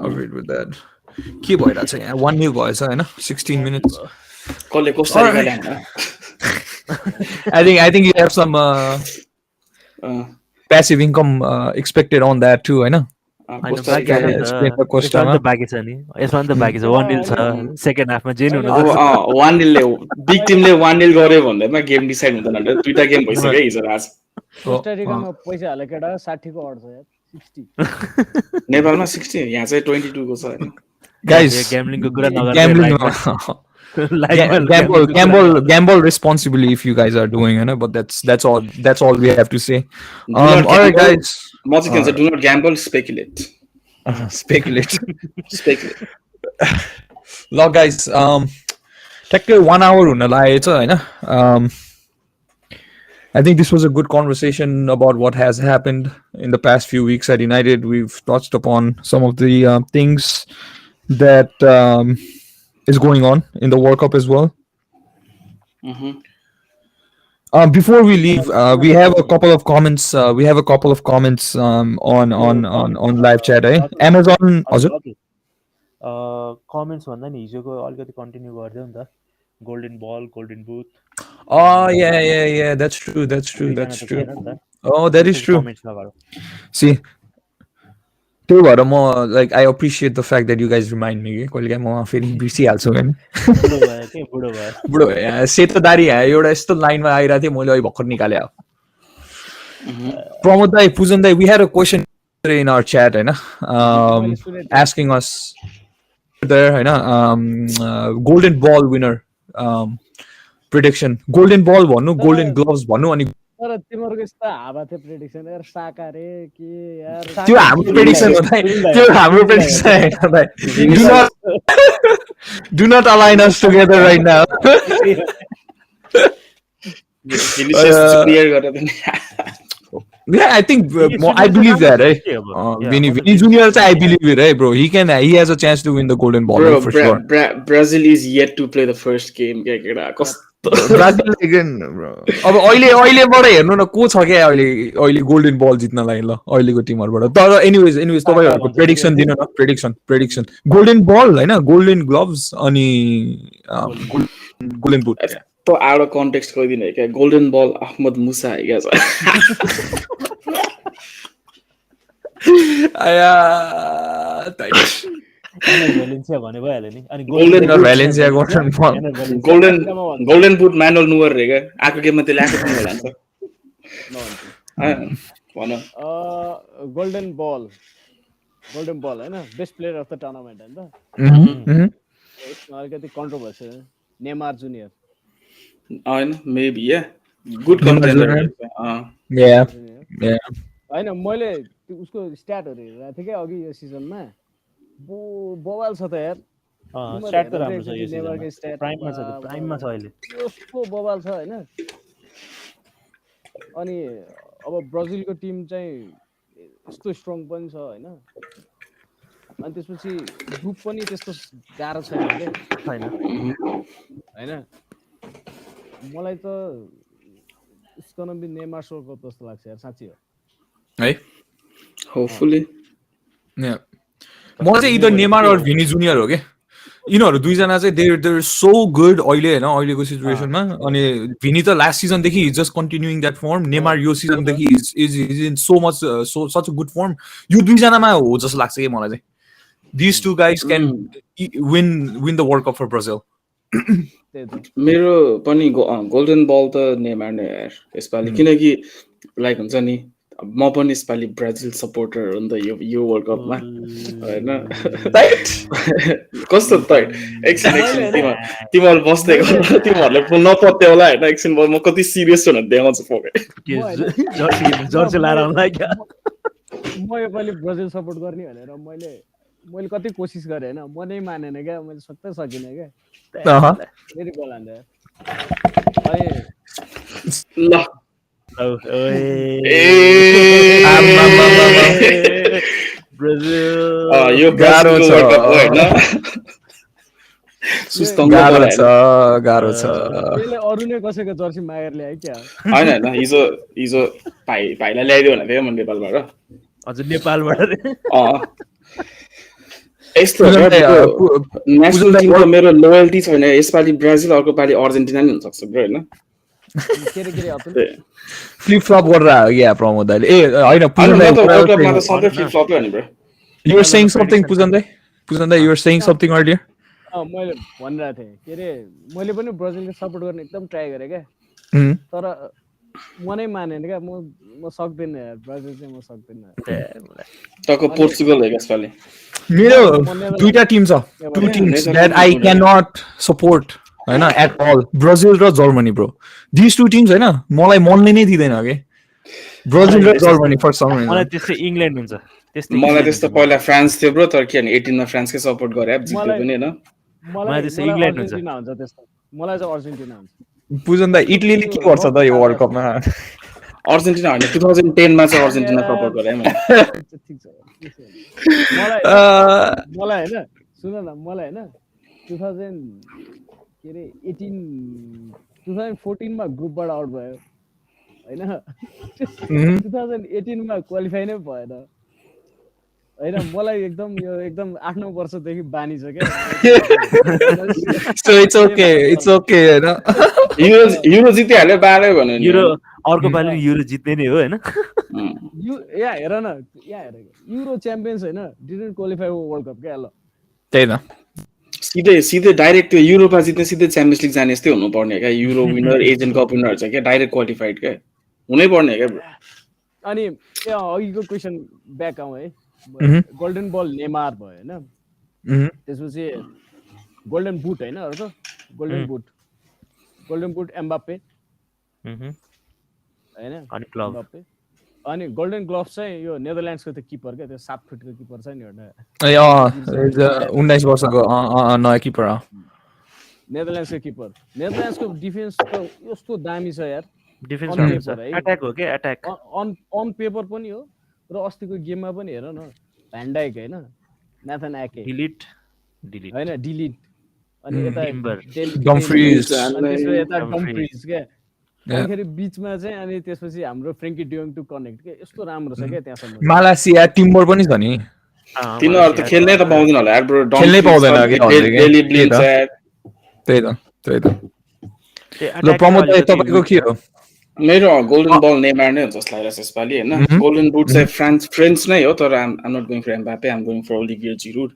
के भइराछ यहाँ 1-0 भएछ हैन 16 minutes कसले कस्तो गरिरहेको I think you have some passive income expected on that too हैन बाँकी छ नि यसमा त बाँकी छ 1-0 छ सेकेन्ड हाफमा जे नि हुनु 1-0 ले बिग टिमले 1-0 गर्यो भन्दैमा गेम डिसाइड हुँदैन भने दुईटा गेम भइसक्यो हिजो आज कोस्टारिकामा पैसा हाले केटा 60 को अड छ यार 60 नेपालमा 60 यहाँ चाहिँ 22 को छ हैन गाइस ग्याम्बलिङको कुरा नगर्नु gamble responsibly if you guys are doing, you know. But that's all we have to say. not All right, gamble. guys. म चाहिँ के भन्छ, do not gamble, speculate. Speculate. Speculate. Look, guys. Technically 1 hour हुन लागेछ हैन. I think this was a good conversation about what has happened in the past few weeks at United. We've touched upon some of the things that is going on in the World Cup as well. Before we leave, we have a couple of comments. On live chat. Amazon. Comments भन्दा नि हिजोको अलिकति कन्टिन्यू गरिदेऊ नि त. Golden ball, golden boot. Oh yeah. That's true. Oh, that is true. See, त्यही भएर म like I appreciate the fact that you guys remind me. कहिलेकाहीँ म फेरि बिर्सिहाल्छु हैन. बुढो भयो. सेतो दारी एउटा यस्तो लाइनमा आइरहेको थियो, मैले अहिले भर्खर निकाले. प्रमोद दाई, पुजन दाई, we had a question in our chat हैन, asking us there हैन, golden ball winner prediction. Golden ball भन्नु, golden gloves भन्नु, अनि तर तिमीहरुको यस्तो हावा थियो प्रेडिक्सन यार, साका रे के यार. त्यो हाम्रो प्रेडिक्सन हो दाइ, त्यो हाम्रो प्रेडिक्सन हैन दाइ. Do not align us together right now. Yeah, I think I believe that, right? Vinny Junior, I believe it, right, bro? He has a chance to win the golden ball, Bro, for sure. Brazil is yet to play the first game. Brazil again, bro. अब अहिलेबाट हेर्नु न को छ के अहिले गोल्डन बल जित्नलाई ल अहिलेको टिमहरुबाट. तर एनीवेज तपाईहरुको प्रेडिक्सन दिनु न. प्रेडिक्सन गोल्डन बल हैन, गोल्डन ग्लोभ्स अनि गोल्डन बुट. तो आउट अफ कन्टेक्स्ट गरिदिनु है क्या. गोल्डन बल अहमद मुसा है क्या. भ्यालेन्सिया भने भइहाल्यो नि. अनि भ्यालेन्सिया गोल्डन बुट म्यानुअल नुवर रे क्या. आएको गेममा त्यसले आएको टिम होला नि त. गोल्डन बल हैन, best player of the tournament हैन त. यसमा अलिकति कन्ट्रोभर्सी. नेमार जुनियर हैन, मेबी या गुड कन्टेन्डर. या हैन, मैले उसको स्ट्याटहरु हेरेको थिएँ क्या अघि यो सिजनमा. बवाल छ त यार. स्ट्याट त राम्रो छ यो सिजनमा. प्राइममा छ अहिले. कस्तो बवाल छ हैन. अनि अब ब्राजिलको टिम चाहिँ यस्तो स्ट्रङ पनि छ हैन. अनि त्यसपछि ग्रुप पनि त्यस्तो गाह्रो छैन हैन. मलाई त इसको बी नेमार शो को जस्तो लाग्छ यार, साच्चै हो है. होपफुली म चाहिँ इदर नेमार और भिनी जुनियर हो के. यिनीहरु दुईजना चाहिँ देयर सो गुड अहिले हैन, अहिलेको सिचुएसनमा. अनि भिनी त लास्ट सिजन देखि is just continuing that form. Neymar यो सिजन देखि is in so much such a good form. यो दुईजनामा हो जस्तो लाग्छ के मलाई चाहिँ. These two guys can win the World Cup for Brazil. मेरो पनि गोल्डन बल त नेमार नै यार यसपालि. किनकि लाइक हुन्छ नि, म पनि यसपालि ब्राजिल सपोर्टर हो नि त यो वर्ल्ड कपमा हैन. कस्तो टाइट. एकछिन तिमीहरु बस्दै गर, तिमीहरुले नपत्या होला हैन. एकछिन म कति सिरियस छु भनेर देखाउँछु फोके. जर्सी लाएर आउँला क्या. म योपालि ब्राजिल सपोर्ट गर्ने भनेर मैले कति कोसिस गरेँ हैन, म नै मानेन क्या. मैले सक्दै सकिनँ क्या. फेरि बोलान्दा ल यो गाह्रो छ गाह्रो छ. अरू नै कसैको जर्सी मागेर ल्याए क्या. हैन हिजो भाइलाई ल्याइदियो भने थियो म नेपालबाट. हजुर नेपालबाट यस्तो नेसनल टिमको मेरो लोयल्टी छैन. यसपालि ब्राजिल, अर्को पालि अर्जेन्टिना नि हुन सक्छ ब्रो हैन. फ्लिप फ्लप गरेर या प्रमोद दाइले. ए हैन, पुजन दाइ वर्ल्ड कपमा त सधैँ फ्लिप फ्लप हो नि bro. You were saying something, पुजन दाइ, you were saying something earlier. मैले भनिरहेको थिएँ के अरे, मैले पनि ब्राजिलको सपोर्ट गर्ने एकदम ट्राई गरेँ क्या. तर म नै मानेन क्या. म सक्दिन यार, ब्राजिल चाहिँ म सक्दिन. तको पोर्चुगल हो यसपालि. मेरो दुईटा टिम छ, two teams that I cannot support होइन एट अल ब्राजिल र Germany bro this two teams होइन मलाई मनले नै दिँदैन के ब्राजिल र जर्मनी फर सम मलाई रिजन त्यस्तै इङ्ल्यान्ड हुन्छ त्यस्तै मलाई इङ्ल्यान्ड त्यस्तो हुन्छ पहिला फ्रान्स थियो ब्रो तर के भने 18 मा फ्रान्सकै सपोर्ट गरे अब जित्यो मलाई पनि होइन मलाई त्यस्तो इङ्ल्यान्ड हुन्छ अर्जेन्टिना हुन्छ त्यस्तो मलाई चाहिँ अर्जेन्टिना हुन्छ बुझ्नु त इटलीले के गर्छ त यो वर्ल्ड कपमा अर्जेन्टिना होइन 2010 मा चाहिँ अर्जेन्टिना सपोर्ट गरे मैले ठिक छ मलाई होइन सुन न मलाई होइन 2000 के अरे 2014 मा ग्रुपबाट आउट भयो होइन 2018 मा क्वालिफाई नै भएन होइन मलाई एकदम 8-9 वर्षदेखि बानी छ क्या सो इट्स ओके होइन युरो जितिहाल्यो बाह्रै भन्यो नि युरो अर्को पालि युरो जित्ने नै हो होइन यहाँ हेर न यहाँ हेर युरो च्याम्पियन्स होइन डिडन्ट क्वालिफाई वर्ल्ड कप क्या ल त्यही त सिधै डाइरेक्ट त्यो युरोपा जित्ने सिधै च्याम्पियन्स लिग जाने जस्तै हुनुपर्ने क्या euro winner Asian cup winner छ क्या डाइरेक्ट क्वालिफाइड क्या हुनै पर्ने क्या ब्रो अनि त्यहाँ अघिको क्वेसन ब्याक आउँ है गोल्डन बल नेमार भयो होइन त्यसपछि गोल्डन बुट होइन अर्को गोल्डन बुट एम्बाप्पे होइन अनि क्लब एम्बाप्पे अनि गोल्डन ग्लोभ्स चाहिँ यो नेदरल्यान्ड्सको त्यो किपर क्या त्यो 7 फिटको किपर छ नि एउटा 19 वर्षको नयाँ किपर नेदरल्यान्ड्सको किपर नेदरल्यान्ड्सको डिफेन्स त यस्तो दामी छ यार डिफेन्स On हुन्छ paper है। एट्याक हो के एट्याक अन पेपर पनि हो र अस्तिको गेममा पनि हेर न भ्यान्डाइक होइन नाथन एके डिलिट होइन डिलिट अनि यता टिम्बर डम्फ्रिज अनि त्यसपछि यता डम्फ्रिज। डम्फ्रिज क्या अनिखेरि बिचमा चाहिँ अनि त्यसपछि हाम्रो फ्रेङ्की डियोङ टु कनेक्ट के यस्तो राम्रो छ क्या त्यहाँसम्म मालासिया टिम्बर पनि छ नि तिनीहरू त खेल्नै त पाउँदैन होला यार ब्रो खेल्नै पाउँदैन कि हजुर के? डेली त्यही त त्यही त ल प्रमोद दाइ तपाईँको के हो मेरो गोल्डन बल नेमार नै हुन्छ जस्तो लागिरहेको छ यसपालि होइन गोल्डन बुट चाहिँ फ्रेन्च नै हो तर I'm not going for Mbappe I'm going for Olivier Giroud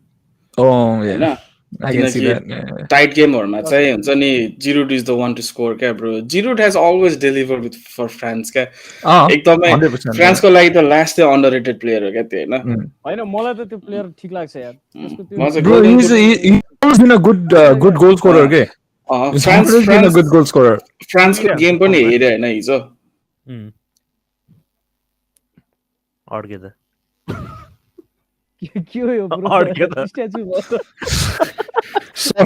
होइन I can see किनकि that. टाइट गेमहरूमा चाहिँ हुन्छ नि Giroud is the one to score क्या bro Giroud has always deliver with for France क्या एकदमै 100%, फ्रान्सको लागि त लास्ट अन्डर रेटेड प्लेयर हो क्या त्यो होइन होइन मलाई त त्यो प्लेयर ठिक लाग्छ यार त्यसको म चाहिँ Bro, golden he's always been a good goal scorer, okay? He's always been a good goal scorer. फ्रान्सको गेम पनि हेऱ्यो होइन हिजो अड्के त के हो यो अड्क्यो त। स्ट्याचु भयो So,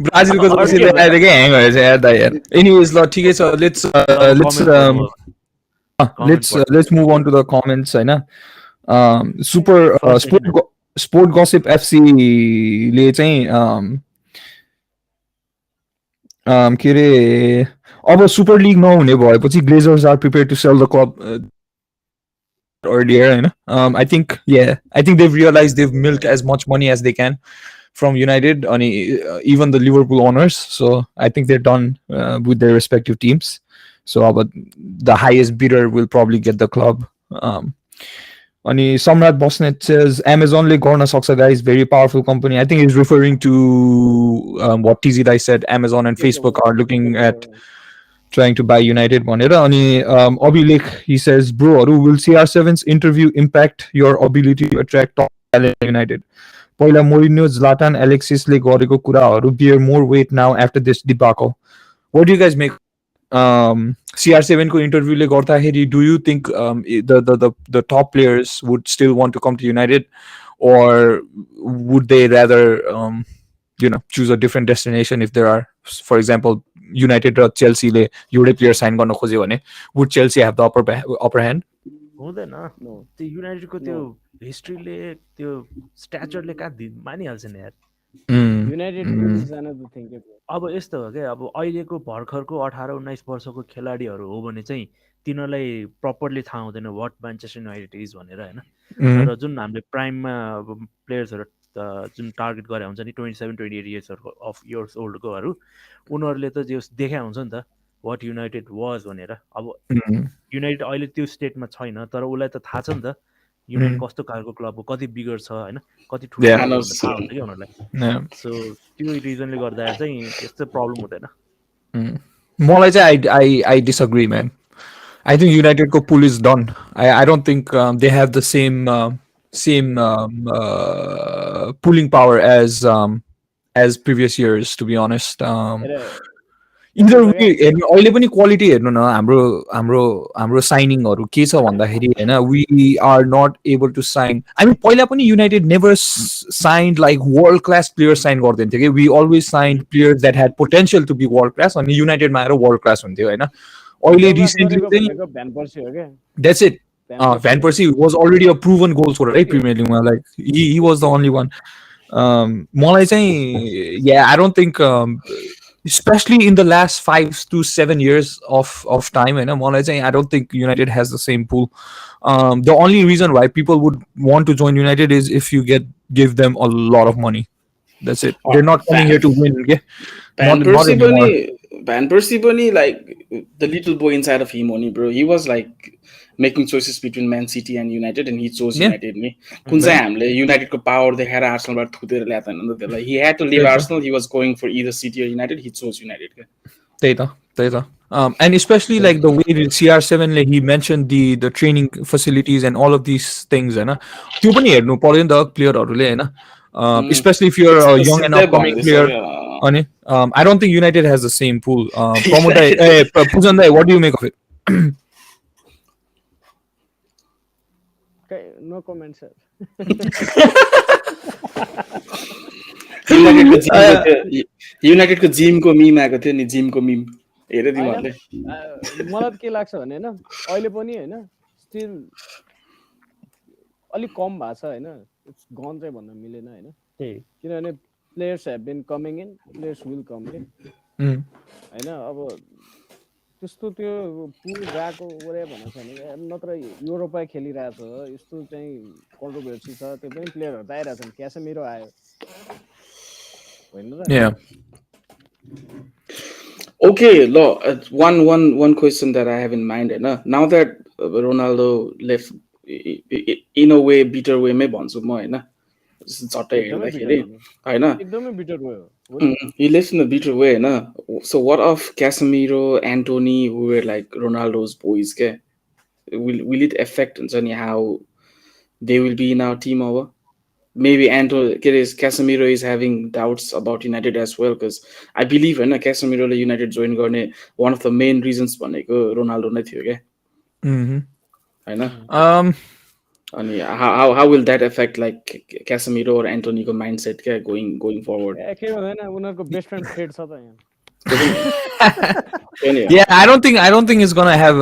ब्राजिलको जर्सी आएर के ह्याङ भएछ यार दाइ यार एनिवेज ल ठिकै छ let's move on to the comments हैन सुपर स्पोर्ट गसिप एफसी ले चाहिँ के अरे अब सुपर लिग नहुने भएपछि Glazers are prepare to sell the club earlier, you know. I think they've realized they've milked as much money as they can from United, even the Liverpool owners. So I think they're done with their respective teams. So, but the highest bidder will probably get the club. Samrat Bosnet says Amazon le garna sakcha guys, very powerful company. I think he's referring to what TZ Dai said. Amazon and Facebook are looking at trying to buy United भनेर अनि अभिलेख he says bro will CR7's interview impact your ability to attract top talent United पहिला मोरिन्यो Zlatan Alexis ले गरेको कुराहरू bear more weight now after this debacle. What do you guys make CR7 को interview ले गर्दाखेरि do you think the top players would still want to come to United or would they rather choose a different destination if there are, for example, United or Chelsea ले एउटै प्लेयर साइन गर्न खोज्यो भने would Chelsea have the upper hand? हुँदैन त्यो युनाइटेडको त्यो हिस्ट्रीले त्यो स्ट्याचरले कहाँ मानिहाल्छ नि यार युनाइटेड जान त थिंक अब यस्तो हो क्या अब अहिलेको भर्खरको 18-19 वर्षको खेलाडीहरू हो भने चाहिँ तिनीहरूलाई प्रपरली थाहा हुँदैन वाट म्यान्चेस्टर युनाइटेड इज भनेर होइन तर जुन हामीले प्राइममा अब प्लेयर्सहरू जुन टार्गेट गरे हुन्छ नि 27-28 इयर्स ओल्डकोहरू उनीहरूले त जो देखा हुन्छ नि त वाट युनाइटेड वाज भनेर अब युनाइटेड अहिले त्यो स्टेटमा छैन तर उसलाई त थाहा छ नि त युनाइटेड कस्तो खालको क्लब हो कति बिगर छ होइन कति ठुलो थाहा हुन्छ कि उनीहरूलाई सो त्यो रिजनले गर्दा चाहिँ यस्तो प्रब्लम हुँदैन मलाई चाहिँ I disagree, man. I think United ko pull is done. I don't think they have the same pulling power as as previous years, to be honest. हेर Either हुन्छ way, क्या हेर्नु अहिले पनि क्वालिटी हेर्नु न हाम्रो हाम्रो हाम्रो साइनिङहरू के छ भन्दाखेरि होइन we are not able to sign. I mean पहिला पनि United never signed like world class players sign गर्दैन थियो कि we always signed players that had potential to be world class अनि युनाइटेडमा आएर world class हुन्थ्यो होइन अहिले विश्ववास रिसेन्टली गरेको चाहिँ भनेको भ्यान पर्सी हो क्या that's it. Van Persie was already a proven goal scorer, right? Premier League, like he was the only one. मलाई चाहिँ, yeah, I don't think, especially in the last 5 to 7 years of time, होइन मलाई चाहिँ I don't think United has the same pool. The only reason why people would want to join United is if you give them a lot of money. That's it. They're not coming here to win. Okay? Van Not Persie anymore. पनि like the little boy inside of him only, bro. He was like making choices between Man City and United, and he chose Yeah. United. नि कुन चाहिँ हामीले युनाइटेडको पावर देखाएर आर्सनलबाट थुतेर ल्याएको हैन नि त त्यसलाई. He had to leave Arsenal. He was going for either City or United. He chose United. त्यही त. And especially like the way CR7 like, he mentioned the training facilities and all of these things होइन त्यो पनि हेर्नु पर्यो नि त प्लेयरहरूले होइन especially if you're a young and upcoming player अनि I don't think United has the same pool. Pramod Dai, Pujan Dai, what do you make of it? No comment sir युनाइटेडको जिमको मिम आएको थियो नि जिमको मिम हेरे तिमीहरूले मलाई के लाग्छ भने होइन अहिले पनि होइन स्टिल अलिक कम भएको छ होइन गन चाहिँ भन्न मिलेन होइन किनभने players have been coming in players will come के होइन अब त्यस्तो त्यो पुल गएको गरे भनेको छ भने नत्र युरोपमा खेलिरहेको छ यस्तो चाहिँ कन्ट्रोभर्सी छ त्यो पनि प्लेयरहरू त आइरहेछन् क्यासेमिरो आयो होइन र Okay, one question that I have in mind, now that Ronaldo left in a way, bitter way, may भन्छु म होइन झट्टै हेर्दाखेरि होइन एकदमै बिटर भयो he left in a bitter way, so what of Casemiro, Anthony, who were like Ronaldo's boys, will it affect how they will be in our team over? Maybe Casemiro is having doubts about United as well, because I believe Casemiro le United join गर्ने one of the main reasons भनेको Ronaldo नै थियो के हैन अनि how will that affect like Casemiro or Anthony को mindset के going forward? के भन्दैन उनीहरुको बेस्ट फ्रेन्ड फ्रेड छ त यहाँ Yeah, I don't think it's gonna have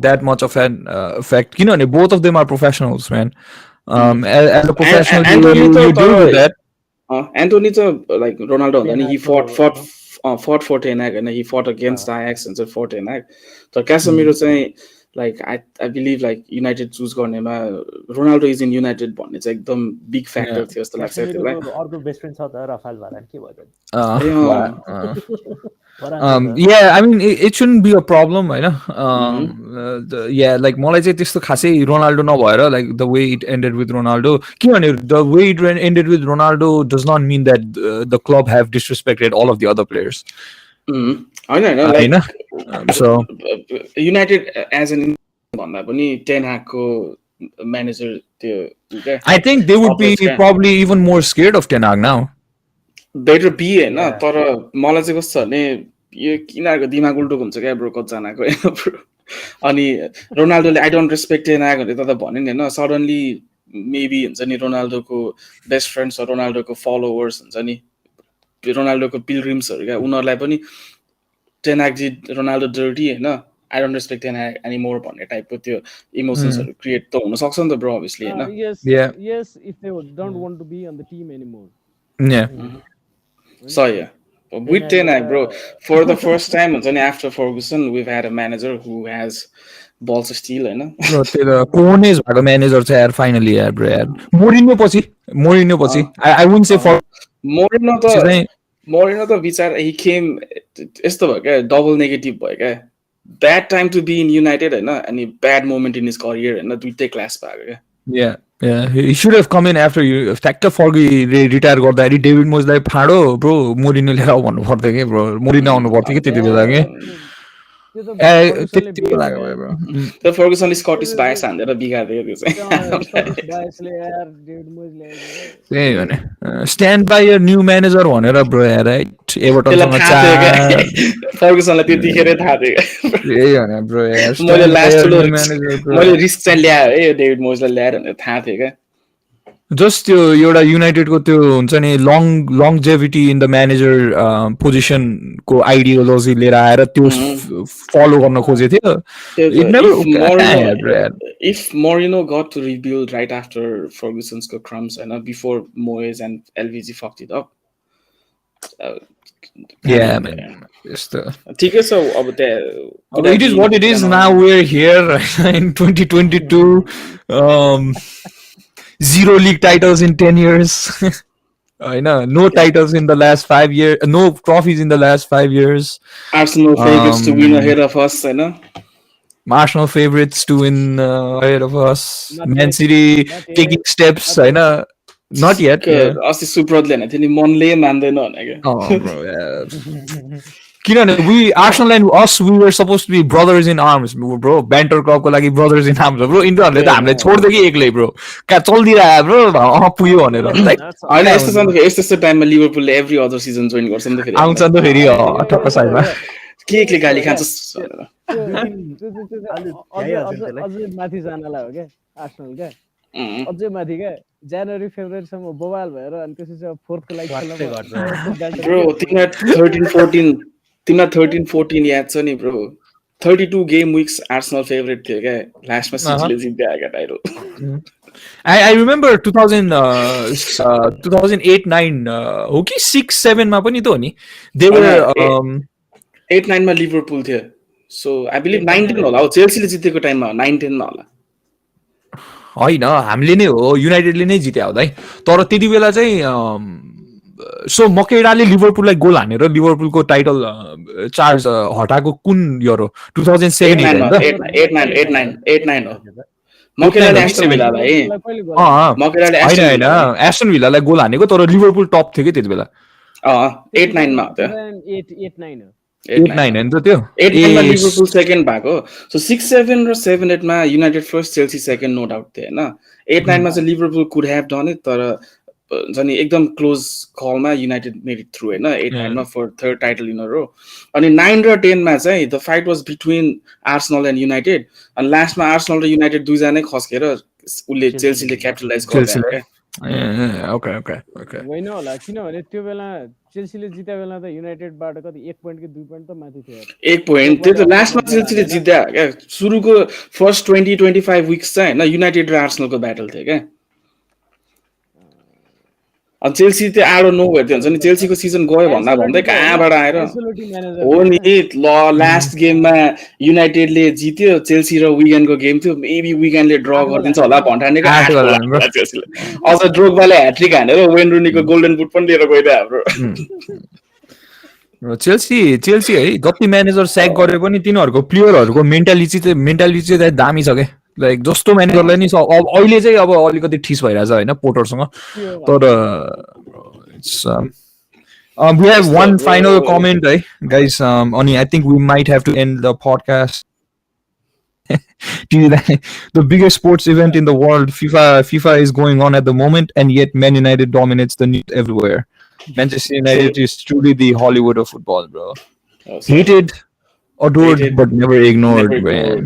that much of an effect. Both of them are professionals, man. As a professional, you do that. Anthony like Ronaldo, then he fought for Ten Hag, and he fought against Ajax and fought Ten Hag. So Casemiro saying like I believe like United choose गर्नेमा Ronaldo is in United भन्ने चाहिँ एकदम big factor थियो जस्तो लाग्छ त्यसलाई. अर्को बेस्ट फ्रेन्ड छ त राफाल भरान के भयो Yeah, I mean it shouldn't be a problem, होइन yeah, like मलाई चाहिँ त्यस्तो खासै रोनाल्डो नभएर like the way it ended with Ronaldo किनभने the way it ended with Ronaldo does not mean that the club have disrespected all of the other players. होइन so United as an भन्दा पनि Ten Hag को manager त्यो I think they would be probably even more scared of Ten Hag now. Better be होइन तर मलाई चाहिँ कस्तो छ भने यो किनारको दिमाग उल्टो हुन्छ क्या ब्रो कतिजनाको होइन ब्रो अनि रोनाल्डोले आई डोन्ट रेस्पेक्ट टेन आएको त भन्यो नि होइन सडनली मेबी हुन्छ नि रोनाल्डोको बेस्ट फ्रेन्ड्स रोनाल्डोको फलोवर्स हुन्छ नि रोनाल्डोको पिलग्रिम्सहरू क्या उनीहरूलाई पनि टेन जी रोनाल्डो डर्टी होइन I don't respect ten anymore भन्ने टाइपको त्यो इमोसन्सहरू क्रिएट त हुन सक्छ नि त ब्रो अभियसली होइन yes if they don't want to be on the team anymore So yeah, with Ten Hag, bro, for the first time after Ferguson, we've had a manager who has balls of steel, होइन कोनेज भएको म्यानेजर छ यार फाइनली यार ब्रो यार मोरिनो पछि I wouldn't say for Moreno त विचार he came यस्तो भयो क्या डबल नेगेटिभ भयो क्या bad time to be in United होइन अनि bad moment in his career होइन दुईटै क्लास भएको क्या Yeah, he should have come in after you. Factor Fergie retire गर्दाखेरि डेभिड मोइसलाई फाडो ब्रो मोरिनो लिएर आऊ भन्नु पर्थ्यो के ब्रो मोरिनो आउनु पर्थ्यो के त्यति बेला के त्यो त त्यति फर्गुसनले बेला बिगार्यो भयो bro. त्यो फर्गुसनले स्कटिस बायस हानेर बिगारिदियो त्यो चाहिँ स्कटिस बायसले यार डेभिड मोइज ल्याएको त्यही भने stand by your new manager भनेर ब्रो यार राइट त्यसलाई एभर्टनसँग थाहा थियो क्या 4 फर्गुसनलाई त्यतिखेरै थाहा थियो क्या त्यही भने ब्रो यार मैले स्ट्यान्ड बाई लास्ट यर ठुलो न्यू म्यानेजर ब्रो मैले रिस्क चाहिँ ल्यायो है डेभिड मोइजलाई ल्याएर भनेर थाहा थियो क्या जस्ट त्यो एउटा युनाइटेडको त्यो हुन्छ नि लङजेभिटी इन द म्यानेजर पोजिसनको आइडियोलोजी लिएर आएर त्यो फलो गर्न खोजेको थियो it never if Mourinho got to rebuild right after Ferguson's crumbs and before Moyes and LVG fucked it up yeah man ठिकै छ अब त्यहाँ it is what it is now we're here in 2022 0 league titles in 10 years no titles in the last 5 years no trophies in the last 5 years Arsenal favorites to win ahead of us Arsenal favorites to win ahead of us Man City taking steps not yet अस्ति सुब्रतले भने थियो नि मनले मान्दैन भने क्या bro किनभने we Arsenal and us we were supposed to be brothers in arms bro banter club को लागि brothers in arms bro इन्टरहरूले त हामीलाई छोड्दै कि एक्लै ब्रो का चल्दिरा ब्रो पुग्यो भनेर हैन यस्तो टाइममा लिभरपुलले एभ्री अदर सिजन जोइन गर्छ नि त फेरि आउँछ नि त फेरि ठक्क साइडमा के गाली खान्छस् अझै माथि जानलाई हो क्या आर्सेनल क्या अझै माथि क्या जनवरी फेब्रुअरीसम्म बोबाल भएर अनि त्यसपछि अब फोर्थको लागि ब्रो तिमीलाई 13-14 याद छ नि bro 32 game weeks Arsenal favourite थियो क्या लास्टमा सिटीले जित्दै आएको टाइटल I remember 2008-9 हो कि 6-7 मा पनि त हो नि they were 8-9 मा लिभरपुल थियो सो आई बिलिभ 9-10 होला हो चेल्सीले जितेको टाइममा 9-10 मा होला होइन हामीले नै हो युनाइटेडले नै जित्या होला है तर त्यति बेला चाहिँ सो मकेडाले लिभरपुललाई गोल हानेर लिभरपुलको टाइटल चार्ज हटाएको कुन इयर हो 2007 8-9 हो मकेडाले एस्टन भिल्लालाई एस्टन भिल्लालाई गोल हानेको तर लिभरपुल टप थियो कि त्यति बेला 8-9 मा हो 8-9 हो 8-9 होइन त त्यो 8-9 मा लिभरपुल सेकेन्ड भएको सो 6-7 र 7-8 मा United first Chelsea second no doubt थियो हैन 8-9 मा चाहिँ Liverpool could have done it तर जनि एकदम क्लोज कलमा युनाइटेड मेड इट थ्रु हैन 8-9 मा for third title in a row अनि 9 र 10 मा चाहिँ the fight was between Arsenal and United अनि लास्टमा आर्सेनल र युनाइटेड दुईजनै खस्केर उले चेल्सीले क्यापिटलाइज गर्यो ओके होइन होला किनभने त्यो बेला चेल्सीले जित्या बेला त युनाइटेडबाट कति 1 पोइन्ट कि 2 पोइन्ट त माथि थियो 1 पोइन्ट त्यो त लास्टमा चेल्सीले जित्या क्या सुरुको फर्स्ट 20-25 विक्स चाहिँ हैन युनाइटेड र आर्सेनलको ब्याटल थियो क्या अनि चेल्सी त्यो आडो नो भयो हुन्छ नि चेल्सीको सिजन गयो भन्दै कहाँबाट आएर हो नि ल लास्ट गेममा युनाइटेडले जित्यो चेल्सी र विगनको गेम थियो मेबी विगनले ड्र गरिदिन्छ होला भन्ठानेको चेल्सीले अझ ड्रोग्बाले ह्याट्रिक हानेर वेन रुनीको गोल्डन बुट पनि लिएर गइदियो हाम्रो चेल्सी है जति म्यानेजर स्याक गरे पनि तिनीहरूको प्लेयरहरूको मेन्टालिटी चाहिँ दामी छ क्या लाइक जस्तो म्यानेजरलाई नि अहिले चाहिँ अब अलिकति ठिस भइरहेछ होइन पोटरसँग तर we have one final comment guys अनि I think we might have to end the podcast the biggest sports event in the world FIFA is going on at the moment and yet Man United dominates the news everywhere Manchester United is truly the Hollywood of football bro hated adored but never ignored man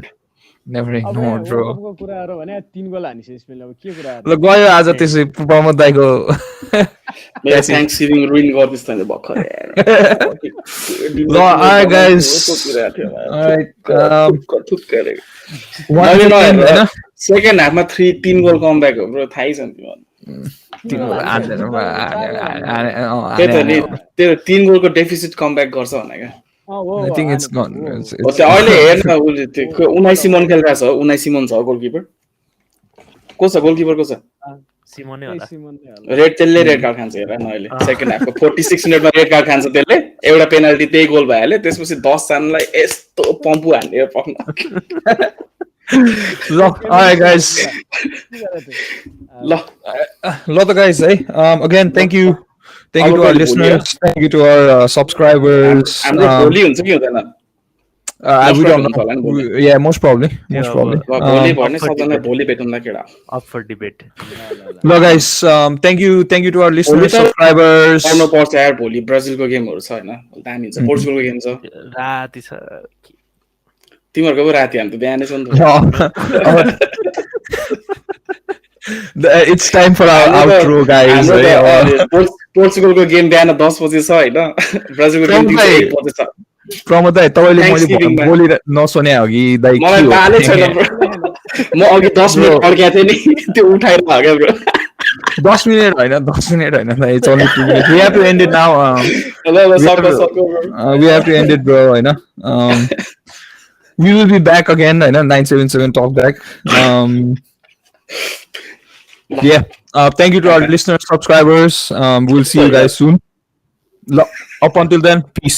never ignored bro को कुराहरु भने 3 गोल हानिसि स्पेनले अब के कुराहरु ल गयो आज त्यसै प्रमोद दाइको मेरो थ्याङ्क्सगिभिङ रुइन गर्दिस् त भर्खर ल alright guys alright सेकेन्ड हाफमा 3 गोल कमब्याक हो ब्रो थाहै छ नि त्यो 3 गोलको डेफिसिट कमब्याक गर्छ भने क्या I think it's gone. अहिले हेर्न उनाइ सिमन खेलिरहेको छ उनाइ सिमन छ गोलकिपर को छ गोलकिपर को छ सिमोनै होला रेड त्यसले रेड कार्ड खान्छ हेर न अहिले सेकेन्ड हाफको 46 मिनेटमा रेड कार्ड खान्छ त्यसले एउटा पेनल्टी त्यही गोल भइहाल्यो त्यसपछि 10 जनालाई यस्तो पम्पु हान्ने पक्न ल alright guys ल त guys है again thank you to our listeners thank you to our subscribers हाम्रो भोलि हुन्छ कि हुँदैन We don't हुन्छ होला नि know. भोलि। Yeah, most probably. Yeah, Most probably. ल भोलि up भन्ने for सबजना debate. भोलि भेटौँला केटा। Up for debate. No, guys. Thank you to our listeners, त- subscribers. पढ्नु पर्छ यार भोलि ब्राजिलको गेमहरू छ होइन दामी हुन्छ पोर्चुगलको गेम छ राति छ तिमीहरूको पो राति हामी त बिहानै छ नि त It's time for our outro, guys. हाम्रो है, अब। त पोर्चुगलको गेम बिहान 10 बजे छ होइन ब्राजिलको गेम दिउँसो 1 बजे छ प्रमोद दाइ तपाईँले मैले Thanksgiving-मा। बोली नसुने हो कि दाइ के मलाई हो? बालै छैन bro। म अघि 10 मिनट अड्केको थिएँ नि त्यो उठाएर भाग्यो ब्रो 10 मिनट होइन 10 मिनट होइन दाइ it's only 2 minutes. We have to end it now. ल We have सक्यो to- सक्यो bro we have to end it, bro. होइन we will be back again. होइन 977 Talkback. Yeah. Thank you to our listeners, subscribers. We'll see you guys soon. Up until then, peace.